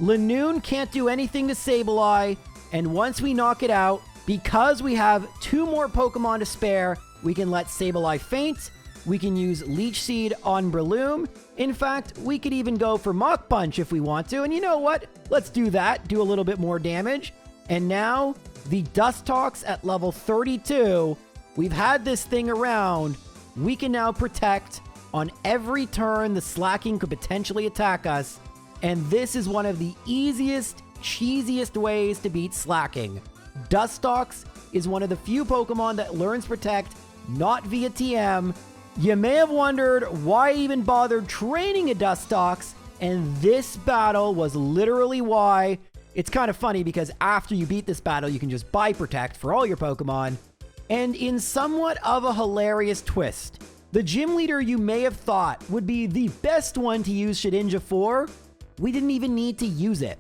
Lanoon can't do anything to Sableye, and once we knock it out, because we have 2 more Pokemon to spare, we can let Sableye faint, we can use Leech Seed on Breloom. In fact, we could even go for Mach Punch if we want to, and you know what? Let's do that, do a little bit more damage. And now, the Dustox at level 32, we've had this thing around, we can now protect on every turn the Slacking could potentially attack us, and this is one of the easiest, cheesiest ways to beat Slacking. Dustox is one of the few Pokemon that learns Protect, not via TM. You may have wondered why I even bothered training a Dustox, and this battle was literally why. It's kind of funny because after you beat this battle, you can just buy Protect for all your Pokemon. And in somewhat of a hilarious twist, the gym leader you may have thought would be the best one to use Shedinja for, we didn't even need to use it.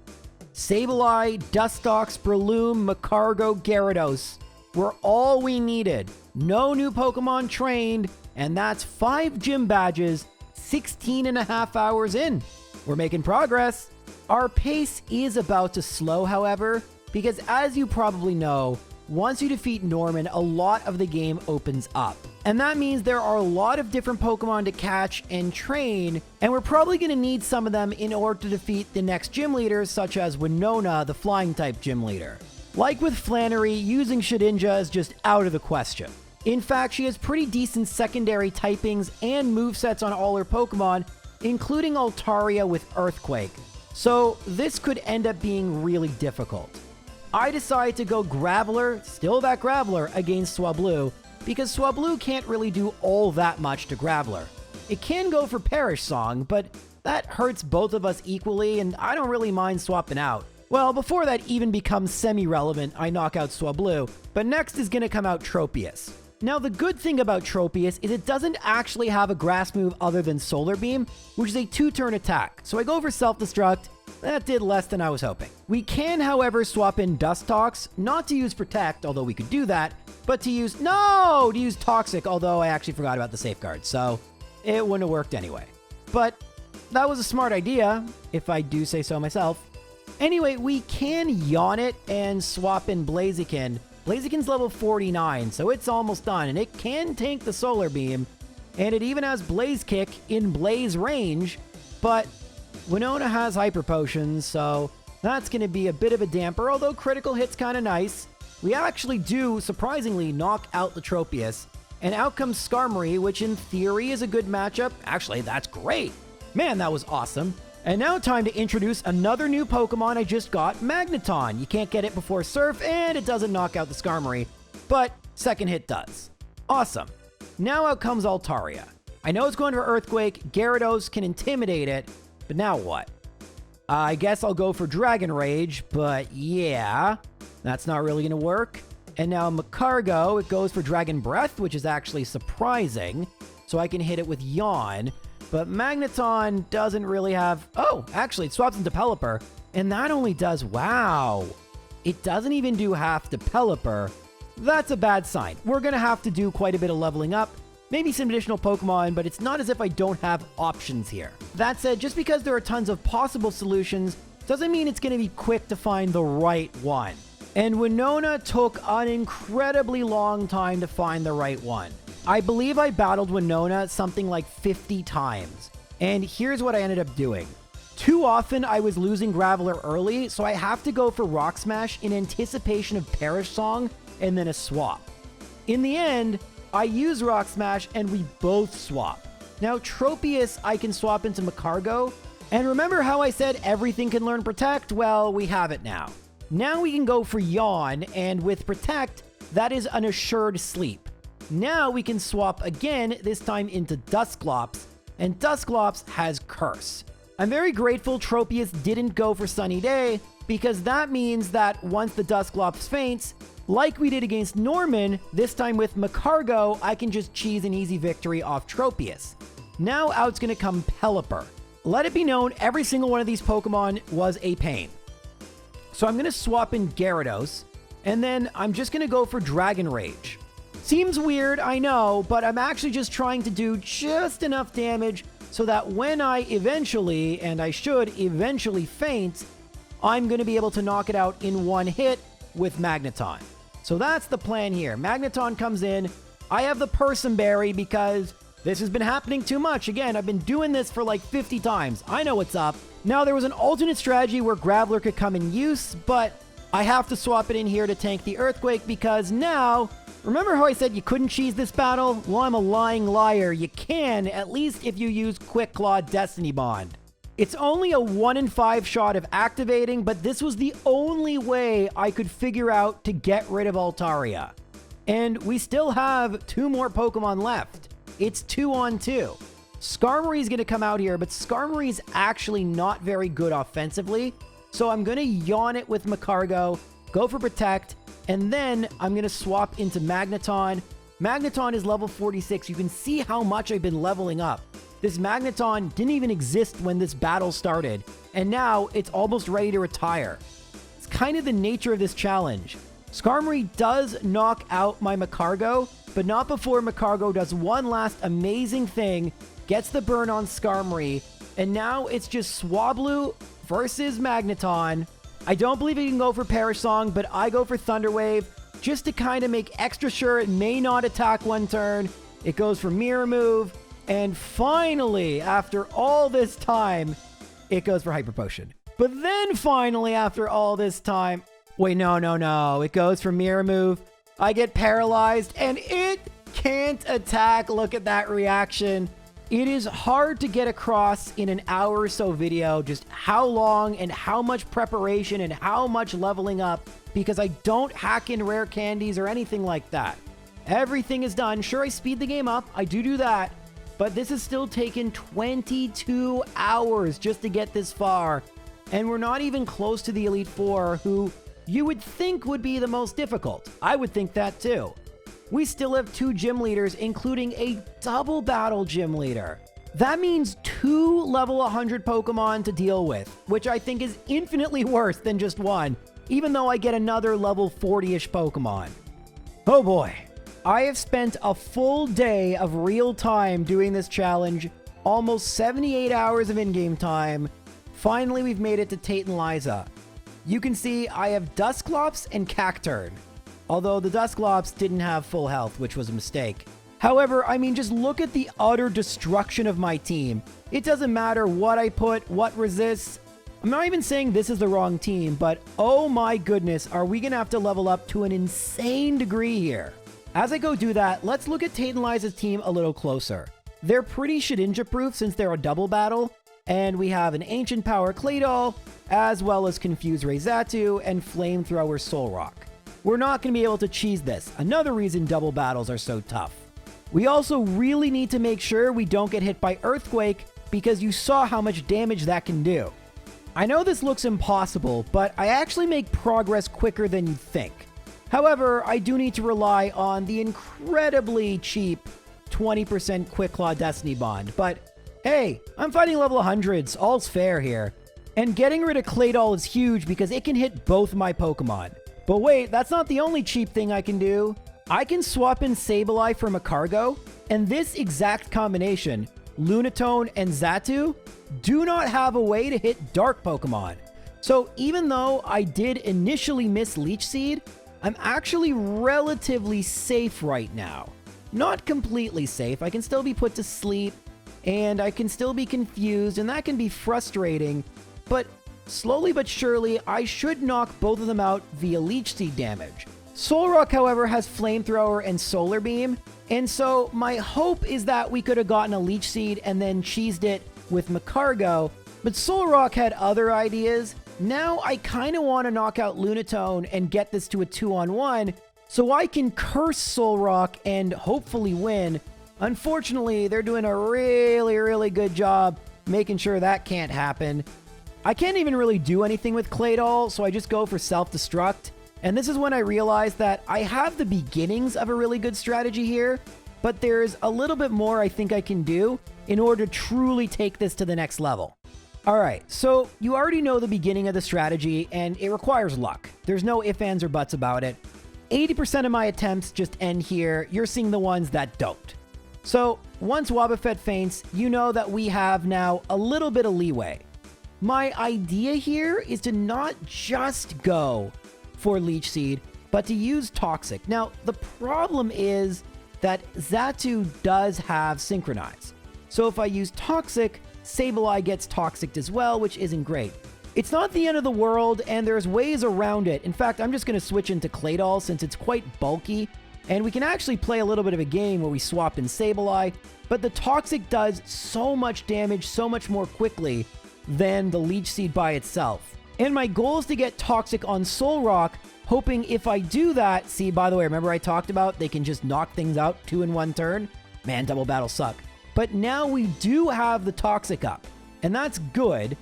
Sableye, Dustox, Breloom, Macargo, Gyarados were all we needed. No new Pokemon trained, and that's 5 gym badges, 16.5 hours in. We're making progress. Our pace is about to slow, however, because as you probably know, once you defeat Norman, a lot of the game opens up. And that means there are a lot of different Pokemon to catch and train, and we're probably going to need some of them in order to defeat the next gym leaders, such as Winona, the flying type gym leader. Like with Flannery, using Shedinja is just out of the question. In fact, she has pretty decent secondary typings and movesets on all her Pokemon, including Altaria with Earthquake. So this could end up being really difficult. I decided to go Graveler, still that Graveler, against Swablu, because Swablu can't really do all that much to Graveler. It can go for Perish Song, but that hurts both of us equally, and I don't really mind swapping out. Well, before that even becomes semi-relevant, I knock out Swablu, but next is going to come out Tropius. Now, the good thing about Tropius is it doesn't actually have a grass move other than Solar Beam, which is a 2-turn attack, so I go for Self-Destruct. That did less than I was hoping. We can, however, swap in Dustox, not to use Protect, although we could do that, but to use Toxic, although I actually forgot about the safeguard, so it wouldn't have worked anyway. But that was a smart idea, if I do say so myself. Anyway, we can yawn it and swap in Blaziken. Blaziken's level 49, so it's almost done, and it can tank the Solar Beam, and it even has Blaze Kick in Blaze range, but Winona has Hyper Potions, so that's going to be a bit of a damper, although critical hit's kind of nice. We actually do, surprisingly, knock out the Tropius, and out comes Skarmory, which in theory is a good matchup. Actually, that's great. Man, that was awesome. And now time to introduce another new Pokemon I just got, Magneton. You can't get it before Surf, and it doesn't knock out the Skarmory, but second hit does. Awesome. Now out comes Altaria. I know it's going for Earthquake, Gyarados can intimidate it, but now what? I guess I'll go for Dragon Rage, but yeah, that's not really going to work. And now Macargo, it goes for Dragon Breath, which is actually surprising, so I can hit it with Yawn. But Magneton doesn't really have... Oh, actually, it swaps into Pelipper, and that only does... Wow. It doesn't even do half to Pelipper. That's a bad sign. We're going to have to do quite a bit of leveling up, maybe some additional Pokemon, but it's not as if I don't have options here. That said, just because there are tons of possible solutions, doesn't mean it's going to be quick to find the right one. And Winona took an incredibly long time to find the right one. I believe I battled Winona something like 50 times. And here's what I ended up doing. Too often I was losing Graveler early, so I have to go for Rock Smash in anticipation of Perish Song and then a swap. In the end, I use Rock Smash and we both swap. Now Tropius I can swap into Macargo. And remember how I said everything can learn Protect? Well, we have it now. Now we can go for Yawn, and with Protect, that is an assured sleep. Now we can swap again, this time into Dusclops, and Dusclops has Curse. I'm very grateful Tropius didn't go for Sunny Day, because that means that once the Dusclops faints, like we did against Norman, this time with Macargo, I can just cheese an easy victory off Tropius. Now out's gonna come Pelipper. Let it be known, every single one of these Pokemon was a pain. So I'm gonna swap in Gyarados, and then I'm just gonna go for Dragon Rage. Seems weird, I know, but I'm actually just trying to do just enough damage so that when I eventually, and I should eventually faint, I'm going to be able to knock it out in one hit with Magneton. So that's the plan here. Magneton comes in. I have the Person Berry because this has been happening too much. Again, I've been doing this for like 50 times. I know what's up. Now, there was an alternate strategy where Graveler could come in use, but I have to swap it in here to tank the Earthquake because now... Remember how I said you couldn't cheese this battle? Well, I'm a lying liar. You can, at least if you use Quick Claw Destiny Bond. It's only a 1 in 5 shot of activating, but this was the only way I could figure out to get rid of Altaria. And we still have 2 more Pokemon left. It's 2 on 2. Skarmory's going to come out here, but Skarmory's actually not very good offensively. So I'm going to yawn it with Macargo, go for Protect, and then I'm going to swap into Magneton. Magneton is level 46. You can see how much I've been leveling up. This Magneton didn't even exist when this battle started, and now it's almost ready to retire. It's kind of the nature of this challenge. Skarmory does knock out my Macargo, but not before Macargo does one last amazing thing, gets the burn on Skarmory, and now it's just Swablu versus Magneton. I don't believe he can go for Perish Song, but I go for Thunder Wave. just to kind of make extra sure it may not attack one turn. It goes for Mirror Move, and finally, after all this time, it goes for Hyper Potion. But then finally, after all this time, wait, no. It goes for Mirror Move. I get paralyzed, and it can't attack. Look at that reaction. It is hard to get across in an hour or so video just how long and how much preparation and how much leveling up, because I don't hack in rare candies or anything like that. Everything is done. Sure, I speed the game up. I do that. But this has still taken 22 hours just to get this far. And we're not even close to the Elite Four, who you would think would be the most difficult. I would think that too. We still have 2 gym leaders, including a double battle gym leader. That means 2 level 100 Pokemon to deal with, which I think is infinitely worse than just 1, even though I get another level 40-ish Pokemon. Oh boy. I have spent a full day of real time doing this challenge, almost 78 hours of in-game time. Finally, we've made it to Tate Liza. You can see I have Dusclops and Cacturn, although the Dusclops didn't have full health, which was a mistake. However, I mean, just look at the utter destruction of my team. It doesn't matter what I put, what resists. I'm not even saying this is the wrong team, but oh my goodness, are we gonna have to level up to an insane degree here. As I go do that, let's look at Tate and Liza's team a little closer. They're pretty Shedinja-proof since they're a double battle, and we have an Ancient Power Claydol, as well as Confuse Ray Xatu and Flamethrower Solrock. We're not going to be able to cheese this, another reason double battles are so tough. We also really need to make sure we don't get hit by Earthquake, because you saw how much damage that can do. I know this looks impossible, but I actually make progress quicker than you'd think. However, I do need to rely on the incredibly cheap 20% Quick Claw Destiny Bond, but hey, I'm fighting level 100s, all's fair here. And getting rid of Claydol is huge because it can hit both my Pokemon. But wait, that's not the only cheap thing I can do. I can swap in Sableye for Magcargo, and this exact combination, Lunatone and Xatu, do not have a way to hit Dark Pokemon. So even though I did initially miss Leech Seed, I'm actually relatively safe right now. Not completely safe, I can still be put to sleep, and I can still be confused, and that can be frustrating, but slowly but surely, I should knock both of them out via Leech Seed damage. Solrock, however, has Flamethrower and Solar Beam, and so my hope is that we could have gotten a Leech Seed and then cheesed it with Magcargo, but Solrock had other ideas. Now I kind of want to knock out Lunatone and get this to a 2-on-1 so I can curse Solrock and hopefully win. Unfortunately, they're doing a really good job making sure that can't happen. I can't even really do anything with Claydol, so I just go for Self-Destruct. And this is when I realize that I have the beginnings of a really good strategy here, but there's a little bit more I think I can do in order to truly take this to the next level. Alright, so you already know the beginning of the strategy, and it requires luck. There's no ifs, ands, or buts about it. 80% of my attempts just end here. You're seeing the ones that don't. So, once Wobbuffet faints, you know that we have now a little bit of leeway. My idea here is to not just go for Leech Seed, but to use Toxic. Now, the problem is that Xatu does have Synchronize. So if I use Toxic, Sableye gets Toxic as well, which isn't great. It's not the end of the world, and there's ways around it. In fact, I'm just going to switch into Claydol since it's quite bulky, and we can actually play a little bit of a game where we swap in Sableye, but the Toxic does so much damage so much more quickly than the Leech Seed by itself. And my goal is to get Toxic on Solrock, hoping if I do that, see, by the way, remember I talked about they can just knock things out 2 in 1 turn? Man, double battles suck. But now we do have the Toxic up, and that's good.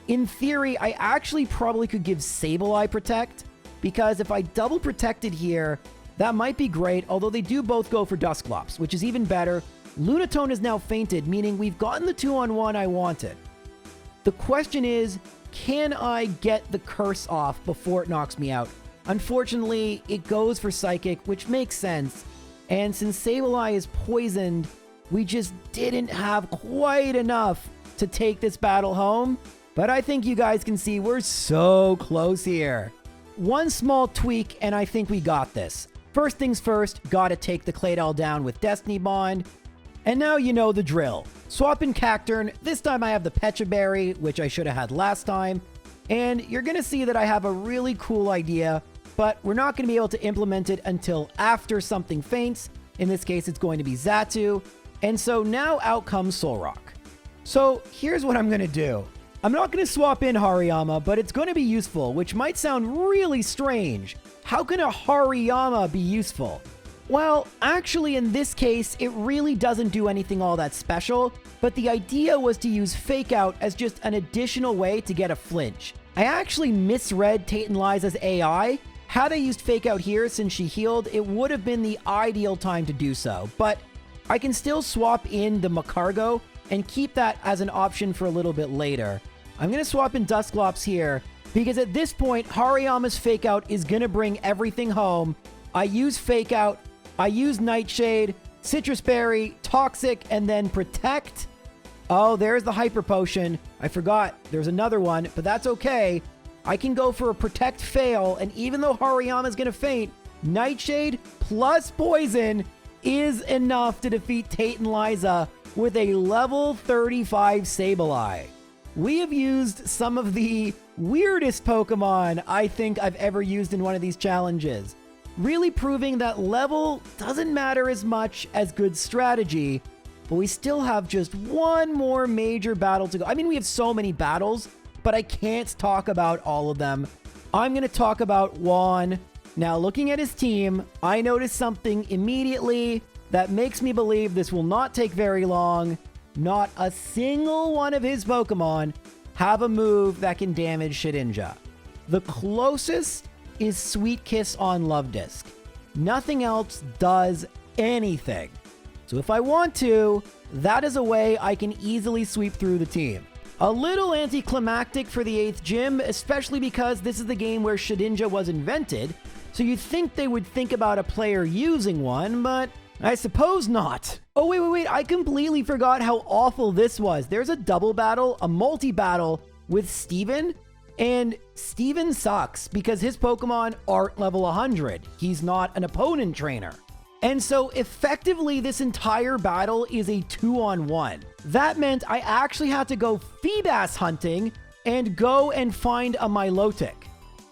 In theory, I actually probably could give Sableye Protect, because if I double protected here, that might be great, although they do both go for Dusclops, which is even better. Lunatone is now fainted, meaning we've gotten the 2-on-1 I wanted. The question is, can I get the curse off before it knocks me out? Unfortunately, it goes for Psychic, which makes sense, and since Sableye is poisoned, we just didn't have quite enough to take this battle home. But I think you guys can see we're so close here. one small tweak and I think we got this. First things first, gotta take the Claydol down with Destiny Bond. And now you know the drill. Swap in Cacturn. This time I have the Pecha Berry, which I should have had last time. And you're gonna see that I have a really cool idea, but we're not gonna be able to implement it until after something faints. In this case, it's going to be Xatu. And so now out comes Solrock. So here's what I'm gonna do. I'm not gonna swap in Hariyama, but it's gonna be useful, which might sound really strange. How can a Hariyama be useful? Well, actually in this case, it really doesn't do anything all that special, but the idea was to use Fake Out as just an additional way to get a flinch. I actually misread Tate Liza's AI. Had I used Fake Out here since she healed, it would have been the ideal time to do so, but I can still swap in the Macargo and keep that as an option for a little bit later. I'm going to swap in Dusclops here, because at this point, Hariyama's Fake Out is going to bring everything home. I use Fake Out, I use Nightshade, Citrus Berry, Toxic, and then Protect. Oh, there's the Hyper Potion. I forgot there's another one, but that's okay. I can go for a Protect fail, and even though Hariyama's going to faint, Nightshade plus Poison is enough to defeat Tate Liza with a level 35 Sableye. We have used some of the weirdest Pokemon I think I've ever used in one of these challenges, really proving that level doesn't matter as much as good strategy, but we still have just one more major battle to go. I mean, we have so many battles, but I can't talk about all of them. I'm going to talk about Juan. Now, looking at his team, I noticed something immediately that makes me believe this will not take very long. Not a single one of his Pokemon have a move that can damage Shedinja. The closest is Sweet Kiss on Love Disc. Nothing else does anything. So if I want to, that is a way I can easily sweep through the team. A little anticlimactic for the 8th gym, especially because this is the game where Shedinja was invented, so you'd think they would think about a player using one, but I suppose not. Oh, wait, I completely forgot how awful this was. There's a double battle, a multi-battle with Steven, and Steven sucks because his Pokemon aren't level 100. He's not an opponent trainer. And so effectively this entire battle is a 2-on-1. That meant I actually had to go Feebas hunting and go and find a Milotic.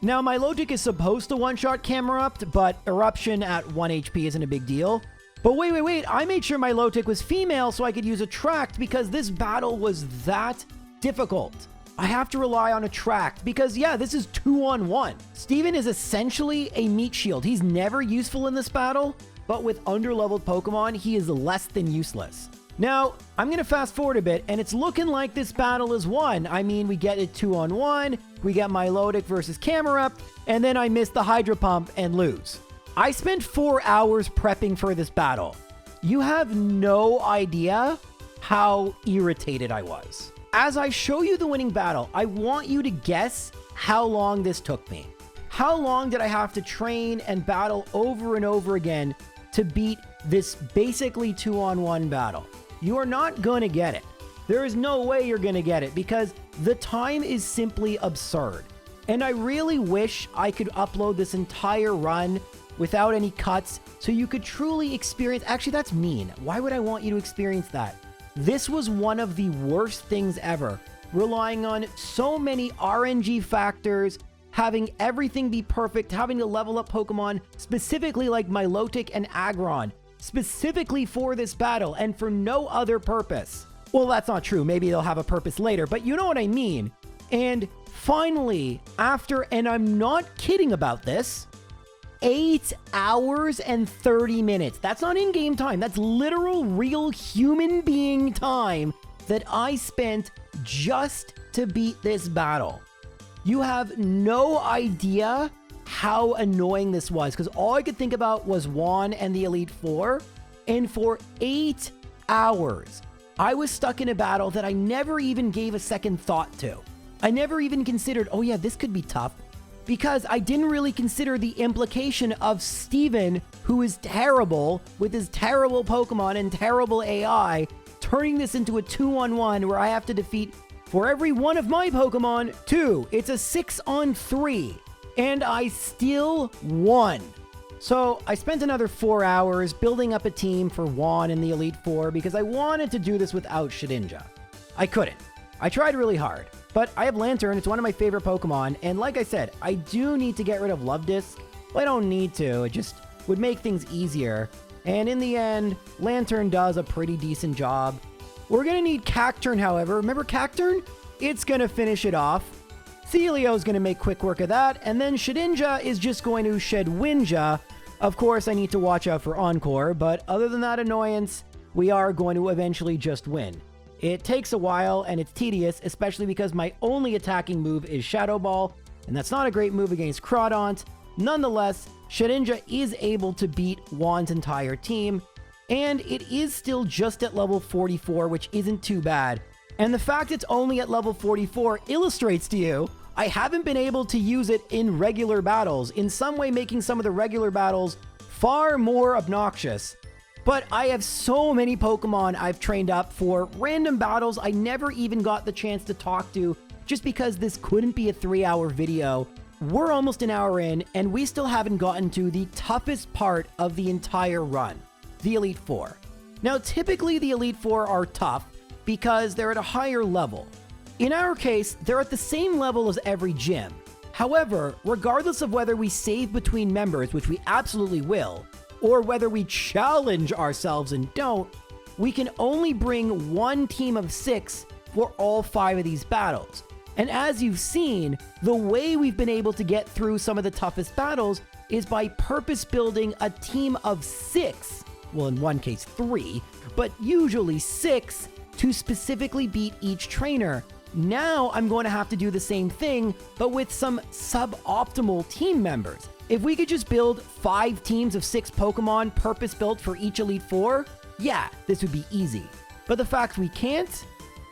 Now Milotic is supposed to one-shot Camerupt, but Eruption at 1 HP isn't a big deal. But wait, I made sure Milotic was female so I could use Attract because this battle was that difficult. I have to rely on Attract because, yeah, this is 2-on-1. Steven is essentially a meat shield. He's never useful in this battle, but with underleveled Pokemon, he is less than useless. Now, I'm going to fast forward a bit, and it's looking like this battle is won. I mean, we get it 2-on-1, we get Milotic versus Camerupt, and then I miss the Hydro Pump and lose. I spent 4 hours prepping for this battle. You have no idea how irritated I was. As I show you the winning battle, I want you to guess how long this took me. How long did I have to train and battle over and over again to beat this basically 2-on-1 battle? You are not going to get it. There is no way you're going to get it because the time is simply absurd. And I really wish I could upload this entire run without any cuts so you could truly experience. Actually, that's mean. Why would I want you to experience that? This was one of the worst things ever, relying on so many RNG factors, having everything be perfect, having to level up Pokemon, specifically like Milotic and Aggron, specifically for this battle and for no other purpose. Well, that's not true. Maybe they'll have a purpose later, but you know what I mean. And finally, after, and I'm not kidding about this, 8 hours and 30 minutes. That's not in-game time. That's literal, real human being time that I spent just to beat this battle. You have no idea how annoying this was because all I could think about was Juan and the Elite Four. And for 8 hours, I was stuck in a battle that I never even gave a second thought to. I never even considered, oh yeah, this could be tough. Because I didn't really consider the implication of Steven, who is terrible with his terrible Pokemon and terrible AI, turning this into a 2-on-1 where I have to defeat, for every one of my Pokemon, 2. It's a 6-on-3. And I still won. So I spent another 4 hours building up a team for Juan in the Elite Four because I wanted to do this without Shedinja. I couldn't. I tried really hard, but I have Lantern. It's one of my favorite Pokemon, and like I said, I do need to get rid of Love Disc. Well, I don't need to. It just would make things easier. And in the end, Lantern does a pretty decent job. We're going to need Cacturn, however. Remember Cacturn? It's going to finish it off. Celio's going to make quick work of that, and then Shedinja is just going to shed Winja. Of course, I need to watch out for Encore, but other than that annoyance, we are going to eventually just win. It takes a while, and it's tedious, especially because my only attacking move is Shadow Ball, and that's not a great move against Crawdaunt. Nonetheless, Shedinja is able to beat Juan's entire team, and it is still just at level 44, which isn't too bad. And the fact it's only at level 44 illustrates to you I haven't been able to use it in regular battles, in some way making some of the regular battles far more obnoxious. But I have so many Pokemon I've trained up for random battles I never even got the chance to talk to just because this couldn't be a 3-hour video. We're almost an hour in, and we still haven't gotten to the toughest part of the entire run, the Elite Four. Now, typically the Elite Four are tough because they're at a higher level. In our case, they're at the same level as every gym. However, regardless of whether we save between members, which we absolutely will, or whether we challenge ourselves and don't, we can only bring one team of 6 for all 5 of these battles. And as you've seen, the way we've been able to get through some of the toughest battles is by purpose building a team of 6, well in one case 3, but usually 6, to specifically beat each trainer. Now I'm going to have to do the same thing, but with some suboptimal team members. If we could just build 5 teams of 6 Pokemon purpose-built for each Elite Four, yeah, this would be easy. But the fact we can't,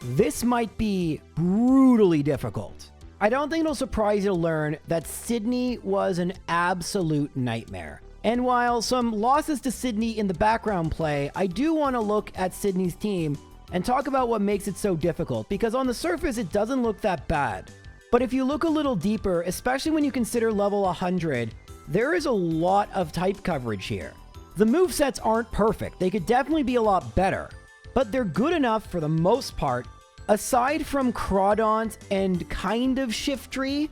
this might be brutally difficult. I don't think it'll surprise you to learn that Sidney was an absolute nightmare. And while some losses to Sidney in the background play, I do want to look at Sidney's team and talk about what makes it so difficult, because on the surface it doesn't look that bad. But if you look a little deeper, especially when you consider level 100, there is a lot of type coverage here. The movesets aren't perfect, they could definitely be a lot better, but they're good enough for the most part. Aside from Crawdaunt and kind of Shiftry,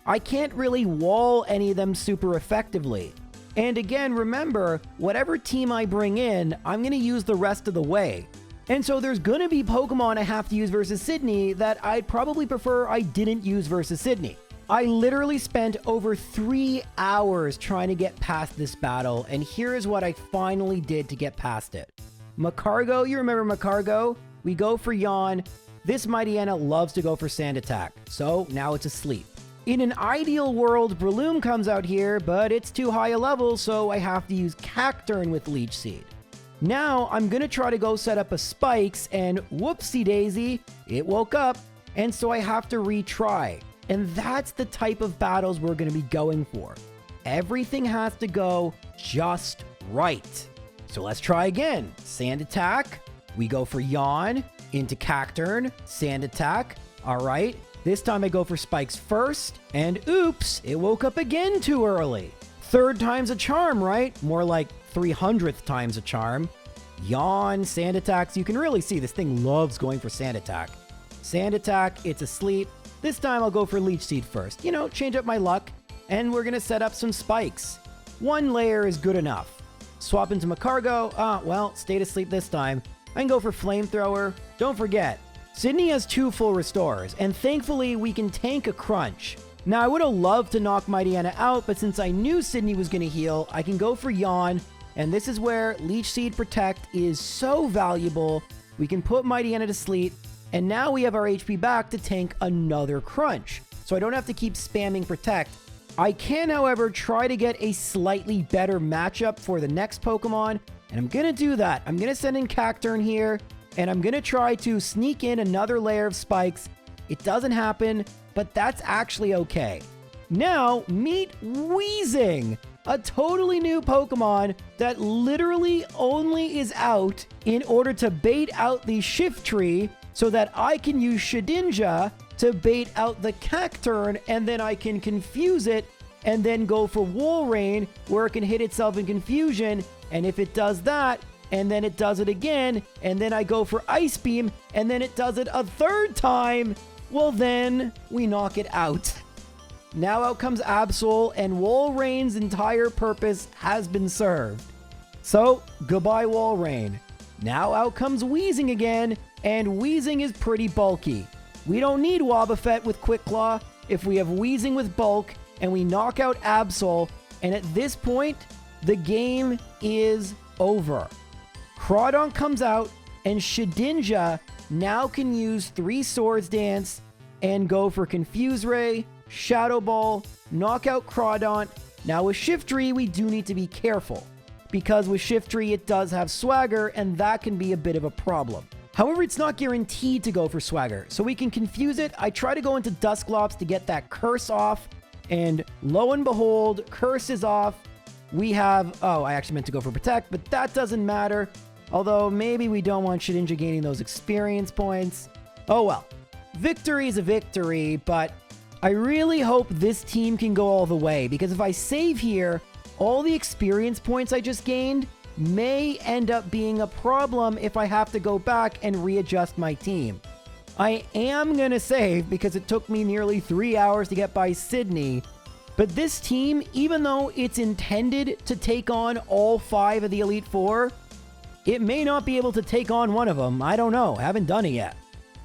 I can't really wall any of them super effectively. And again, remember, whatever team I bring in, I'm going to use the rest of the way. And so there's going to be Pokemon I have to use versus Sidney that I'd probably prefer I didn't use versus Sidney. I literally spent over 3 hours trying to get past this battle, and here's what I finally did to get past it. Macargo, you remember Macargo? We go for Yawn. This Mightyena loves to go for Sand Attack, so now it's asleep. In an ideal world, Breloom comes out here, but it's too high a level, so I have to use Cacturn with Leech Seed. Now, I'm going to try to go set up a Spikes, and whoopsie daisy, it woke up, and so I have to retry. And that's the type of battles we're going to be going for. Everything has to go just right. So let's try again. Sand Attack, we go for Yawn, into Cacturn, Sand Attack. All right, this time I go for Spikes first, and oops, it woke up again too early. 3rd time's a charm, right? More like 300th time's a charm. Yawn, Sand Attacks. You can really see this thing loves going for Sand Attack. Sand Attack, it's asleep. This time I'll go for Leech Seed first. You know, change up my luck. And we're going to set up some Spikes. 1 layer is good enough. Swap into Macargo. Well, stayed asleep this time. I can go for Flamethrower. Don't forget, Sidney has 2 full restores, and thankfully we can tank a Crunch. Now, I would have loved to knock Mightyena out, but since I knew Sidney was going to heal, I can go for Yawn, and this is where Leech Seed Protect is so valuable. We can put Mightyena to sleep, and now we have our HP back to tank another Crunch, so I don't have to keep spamming Protect. I can, however, try to get a slightly better matchup for the next Pokemon, and I'm going to do that. I'm going to send in Cacturn here, and I'm going to try to sneak in another layer of Spikes. It doesn't happen, but that's actually okay. Now, meet Weezing, a totally new Pokemon that literally only is out in order to bait out the Shiftry so that I can use Shedinja to bait out the Cacturn, and then I can confuse it and then go for Wall Rain, where it can hit itself in confusion. And if it does that, and then it does it again, and then I go for Ice Beam, and then it does it a third time, well then, we knock it out. Now out comes Absol, and Wall Rain's entire purpose has been served. So, goodbye Wall Rain. Now out comes Weezing again, and Weezing is pretty bulky. We don't need Wobbuffet with Quick Claw if we have Weezing with bulk, and we knock out Absol, and at this point, the game is over. Crawdon comes out, and Shedinja now can use 3 Swords Dance and go for Confuse Ray, Shadow Ball, knock out Crawdon. Now with Shiftry, we do need to be careful, because with Shiftry, it does have Swagger, and that can be a bit of a problem. However, it's not guaranteed to go for Swagger, so we can confuse it. I try to go into Dusclops to get that Curse off, and lo and behold, Curse is off. We have, oh, I actually meant to go for Protect, but that doesn't matter. Although, maybe we don't want Shedinja gaining those experience points. Oh well. Victory is a victory, but I really hope this team can go all the way, because if I save here, all the experience points I just gained may end up being a problem if I have to go back and readjust my team. I am going to save because it took me nearly 3 hours to get by Sidney, but this team, even though it's intended to take on all 5 of the Elite Four, it may not be able to take on one of them. I don't know. Haven't done it yet.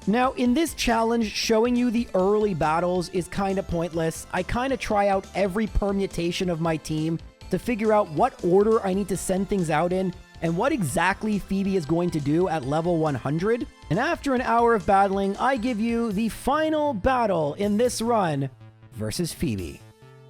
Now, in this challenge, showing you the early battles is kind of pointless. I kind of try out every permutation of my team to figure out what order I need to send things out in and what exactly Phoebe is going to do at level 100. And after an hour of battling, I give you the final battle in this run versus Phoebe.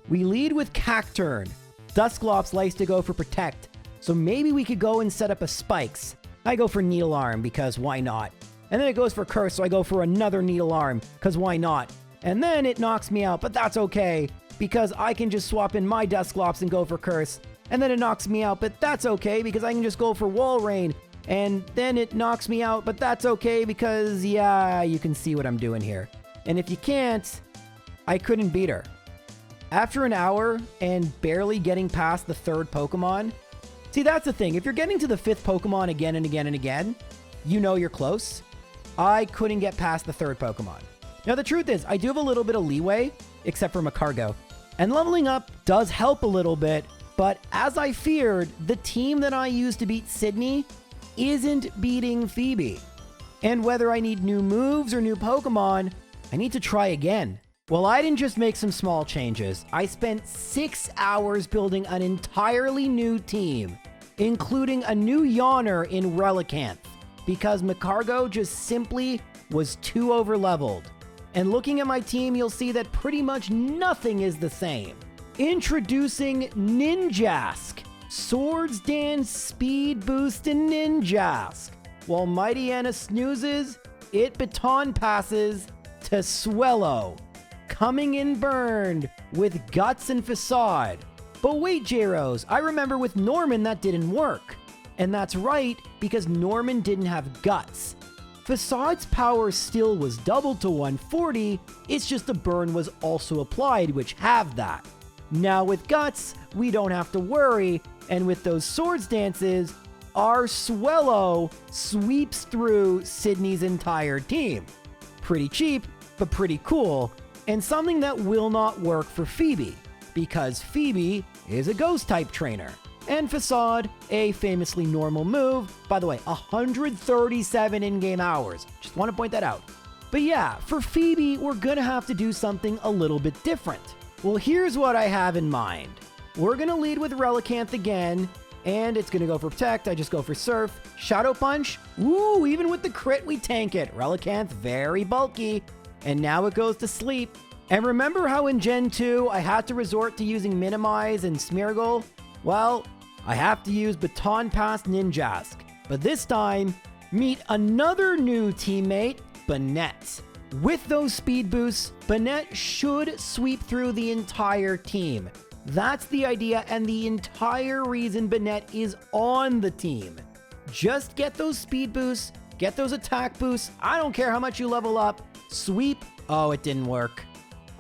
We lead with Cacturn. Dusclops likes to go for Protect, so maybe we could go and set up a Spikes. I go for Needle Arm because why not? And then it goes for Curse, so I go for another Needle Arm because why not? And then it knocks me out, but that's okay because I can just swap in my Dusclops and go for Curse. And then it knocks me out, but that's okay because I can just go for Wall Rain. And then it knocks me out, but that's okay because, yeah, you can see what I'm doing here. And if you can't, I couldn't beat her. After an hour and barely getting past the 3rd Pokemon, see, that's the thing. If you're getting to the 5th Pokemon again and again and again, you know you're close. I couldn't get past the 3rd Pokemon. Now, the truth is, I do have a little bit of leeway, except for Macargo. And leveling up does help a little bit, but as I feared, the team that I used to beat Sidney isn't beating Phoebe. And whether I need new moves or new Pokemon, I need to try again. Well, I didn't just make some small changes. I spent 6 hours building an entirely new team, including a new Yawner in Relicanth, because Macargo just simply was too overleveled. And looking at my team, you'll see that pretty much nothing is the same. Introducing Ninjask. Swords Dance, Speed Boost, and Ninjask. While Mightyena snoozes, it baton passes to Swellow. Coming in burned with Guts and Facade. But wait, J-Rose, I remember with Norman that didn't work. And that's right, because Norman didn't have Guts. Facade's power still was doubled to 140, it's just the burn was also applied, which have that. Now with Guts, we don't have to worry, and with those Swords Dances, our Swellow sweeps through Sidney's entire team. Pretty cheap, but pretty cool, and something that will not work for Phoebe, because Phoebe is a Ghost-type trainer. And Facade, a famously normal move. By the way, 137 in-game hours. Just want to point that out. But yeah, for Phoebe, we're gonna have to do something a little bit different. Well, here's what I have in mind. We're gonna lead with Relicanth again, and it's gonna go for Protect. I just go for Surf. Shadow Punch. Ooh, even with the crit, we tank it. Relicanth, very bulky. And now it goes to sleep. And remember how in Gen 2, I had to resort to using Minimize and Smeargle? Well, I have to use Baton Pass Ninjask. But this time, meet another new teammate, Banette. With those speed boosts, Banette should sweep through the entire team. That's the idea and the entire reason Banette is on the team. Just get those speed boosts, get those attack boosts, I don't care how much you level up, sweep. Oh, it didn't work.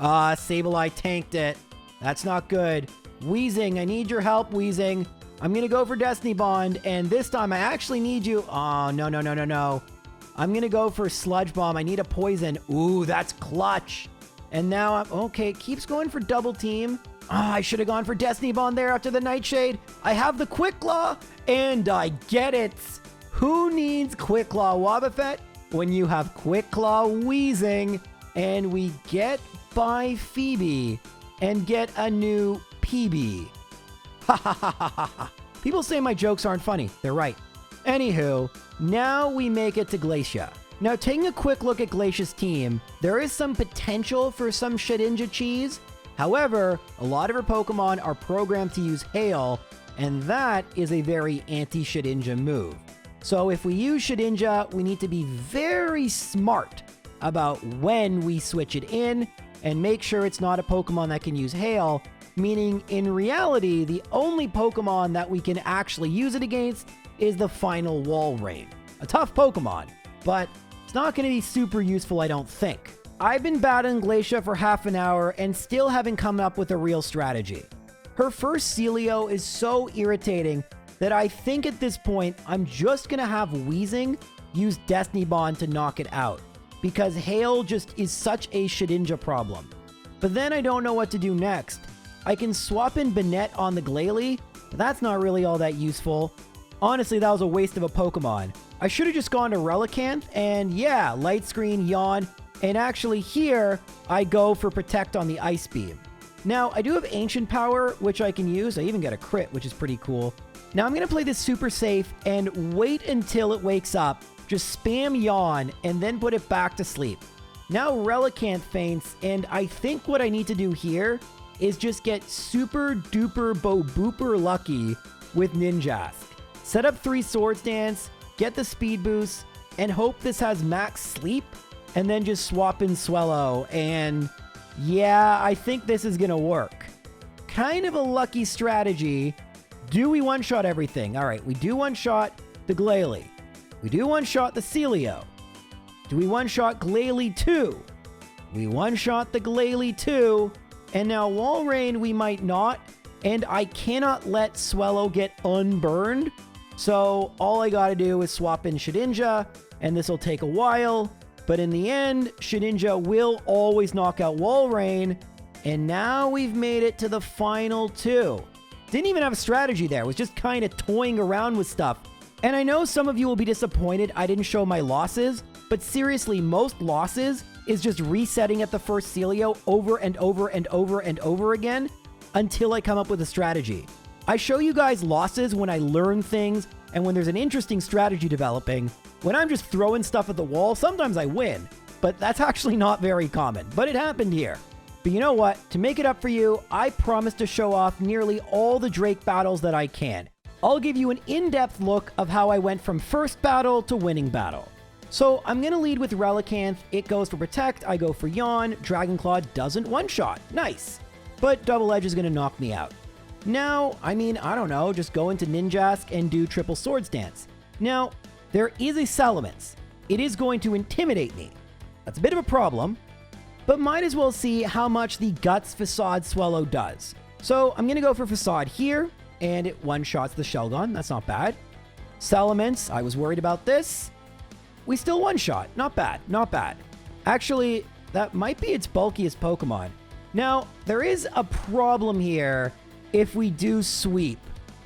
Sableye tanked it. That's not good. Weezing, I need your help, Weezing. I'm going to go for Destiny Bond, and this time I actually need you. Oh, no, no, no, no, no. I'm going to go for Sludge Bomb. I need a poison. Ooh, that's clutch. And now I'm... Okay, keeps going for double team. I should have gone for Destiny Bond there after the Nightshade. I have the Quick Claw, and I get it. Who needs Quick Claw, Wobbuffet, when you have Quick Claw Weezing? And we get by Phoebe and get a new PB. Ha ha ha ha ha ha. People say my jokes aren't funny. They're right. Anywho, now we make it to Glacia. Now, taking a quick look at Glacia's team, there is some potential for some Shedinja cheese. However, a lot of her Pokemon are programmed to use Hail, and that is a very anti-Shedinja move. So if we use Shedinja, we need to be very smart about when we switch it in and make sure it's not a Pokemon that can use Hail, meaning in reality, the only Pokemon that we can actually use it against is the final Walrein. A tough Pokemon, but it's not going to be super useful, I don't think. I've been battling Glacia for half an hour and still haven't come up with a real strategy. Her first Celio is so irritating that I think at this point, I'm just going to have Weezing use Destiny Bond to knock it out, because Hail just is such a Shedinja problem. But then I don't know what to do next. I can swap in Banette on the Glalie, but that's not really all that useful. Honestly, that was a waste of a Pokemon. I should have just gone to Relicanth, and yeah, Light Screen, Yawn, and actually here, I go for Protect on the Ice Beam. Now, I do have Ancient Power, which I can use. I even get a crit, which is pretty cool. Now, I'm going to play this super safe and wait until it wakes up, just spam Yawn, and then put it back to sleep. Now, Relicanth faints, and I think what I need to do here is just get super duper bo booper lucky with Ninjask. Set up 3 Swords Dance, get the speed boost, and hope this has max sleep, and then just swap in Swellow, and yeah, I think this is gonna work. Kind of a lucky strategy. Do we one-shot everything? All right, we do one-shot the Glalie. We do one-shot the Celio. Do we one-shot Glalie 2? We one-shot the Glalie 2. And now Walrein we might not, and I cannot let Swellow get unburned. So all I gotta do is swap in Shedinja, and this will take a while. But in the end, Shedinja will always knock out Walrein, and now we've made it to the final 2. Didn't even have a strategy there, was just kind of toying around with stuff. And I know some of you will be disappointed I didn't show my losses, but seriously, most losses is just resetting at the first Celio over and over and over and over again until I come up with a strategy. I show you guys losses when I learn things and when there's an interesting strategy developing. When I'm just throwing stuff at the wall, sometimes I win, but that's actually not very common. But it happened here. But you know what? To make it up for you, I promise to show off nearly all the Drake battles that I can. I'll give you an in-depth look of how I went from first battle to winning battle. So I'm going to lead with Relicanth. It goes for Protect. I go for Yawn. Dragonclaw doesn't one-shot. Nice. But Double Edge is going to knock me out. Now, I don't know, just go into Ninjask and do Triple Swords Dance. Now, there is a Salamence. It is going to intimidate me. That's a bit of a problem, but might as well see how much the Guts Facade Swellow does. So I'm going to go for Facade here, and it one-shots the Shelgon. That's not bad. Salamence, I was worried about this. We still one-shot. Not bad. Not bad. Actually, that might be its bulkiest Pokemon. Now, there is a problem here if we do sweep,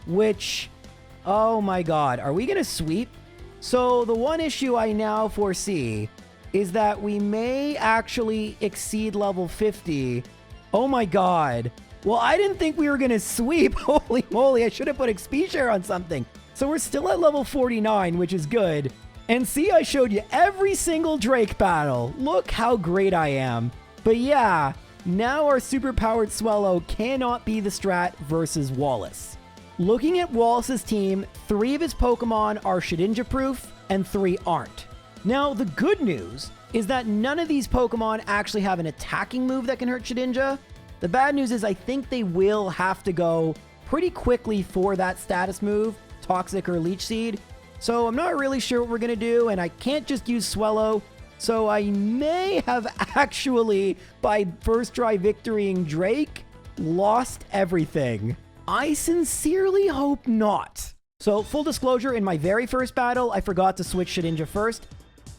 which, oh my god, are we going to sweep? So the one issue I now foresee is that we may actually exceed level 50. Oh my god. Well, I didn't think we were going to sweep. Holy moly, I should have put XP share on something. So we're still at level 49, which is good. And see, I showed you every single Drake battle. Look how great I am. But yeah, now our superpowered Swellow cannot be the strat versus Wallace. Looking at Wallace's team, 3 of his Pokemon are Shedinja proof and 3 aren't. Now, the good news is that none of these Pokemon actually have an attacking move that can hurt Shedinja. The bad news is I think they will have to go pretty quickly for that status move, Toxic or Leech Seed. So I'm not really sure what we're going to do, and I can't just use Swellow. So I may have actually, by first try victorying Drake, lost everything? I sincerely hope not. So, full disclosure, in my very first battle, I forgot to switch Shedinja first.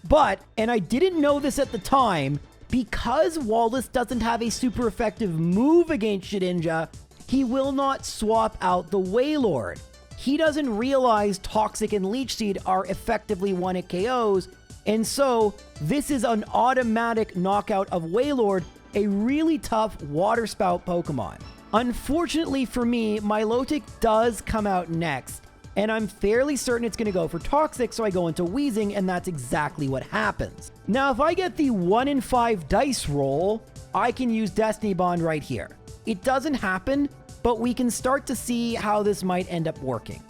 But, and I didn't know this at the time, because Wallace doesn't have a super effective move against Shedinja, he will not swap out the Wailord. He doesn't realize Toxic and Leech Seed are effectively one-hit KOs, and so this is an automatic knockout of Wailord, a really tough Water Spout Pokemon. Unfortunately for me, Milotic does come out next, and I'm fairly certain it's going to go for Toxic, so I go into Wheezing, and that's exactly what happens. Now, if I get the 1 in 5 dice roll, I can use Destiny Bond right here. It doesn't happen, but we can start to see how this might end up working.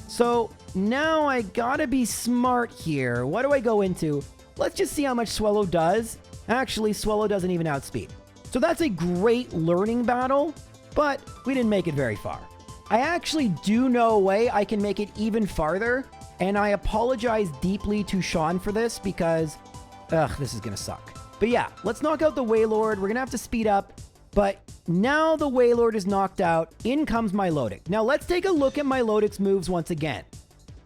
So now I gotta be smart here. What do I go into? Let's just see how much Swellow does. Actually, Swellow doesn't even outspeed. So that's a great learning battle, but we didn't make it very far. I actually do know a way I can make it even farther, and I apologize deeply to Sean for this because, this is gonna suck. But yeah, let's knock out the Wailord. We're gonna have to speed up, but now the Wailord is knocked out. In comes Milotic. Now let's take a look at Milotic's moves once again.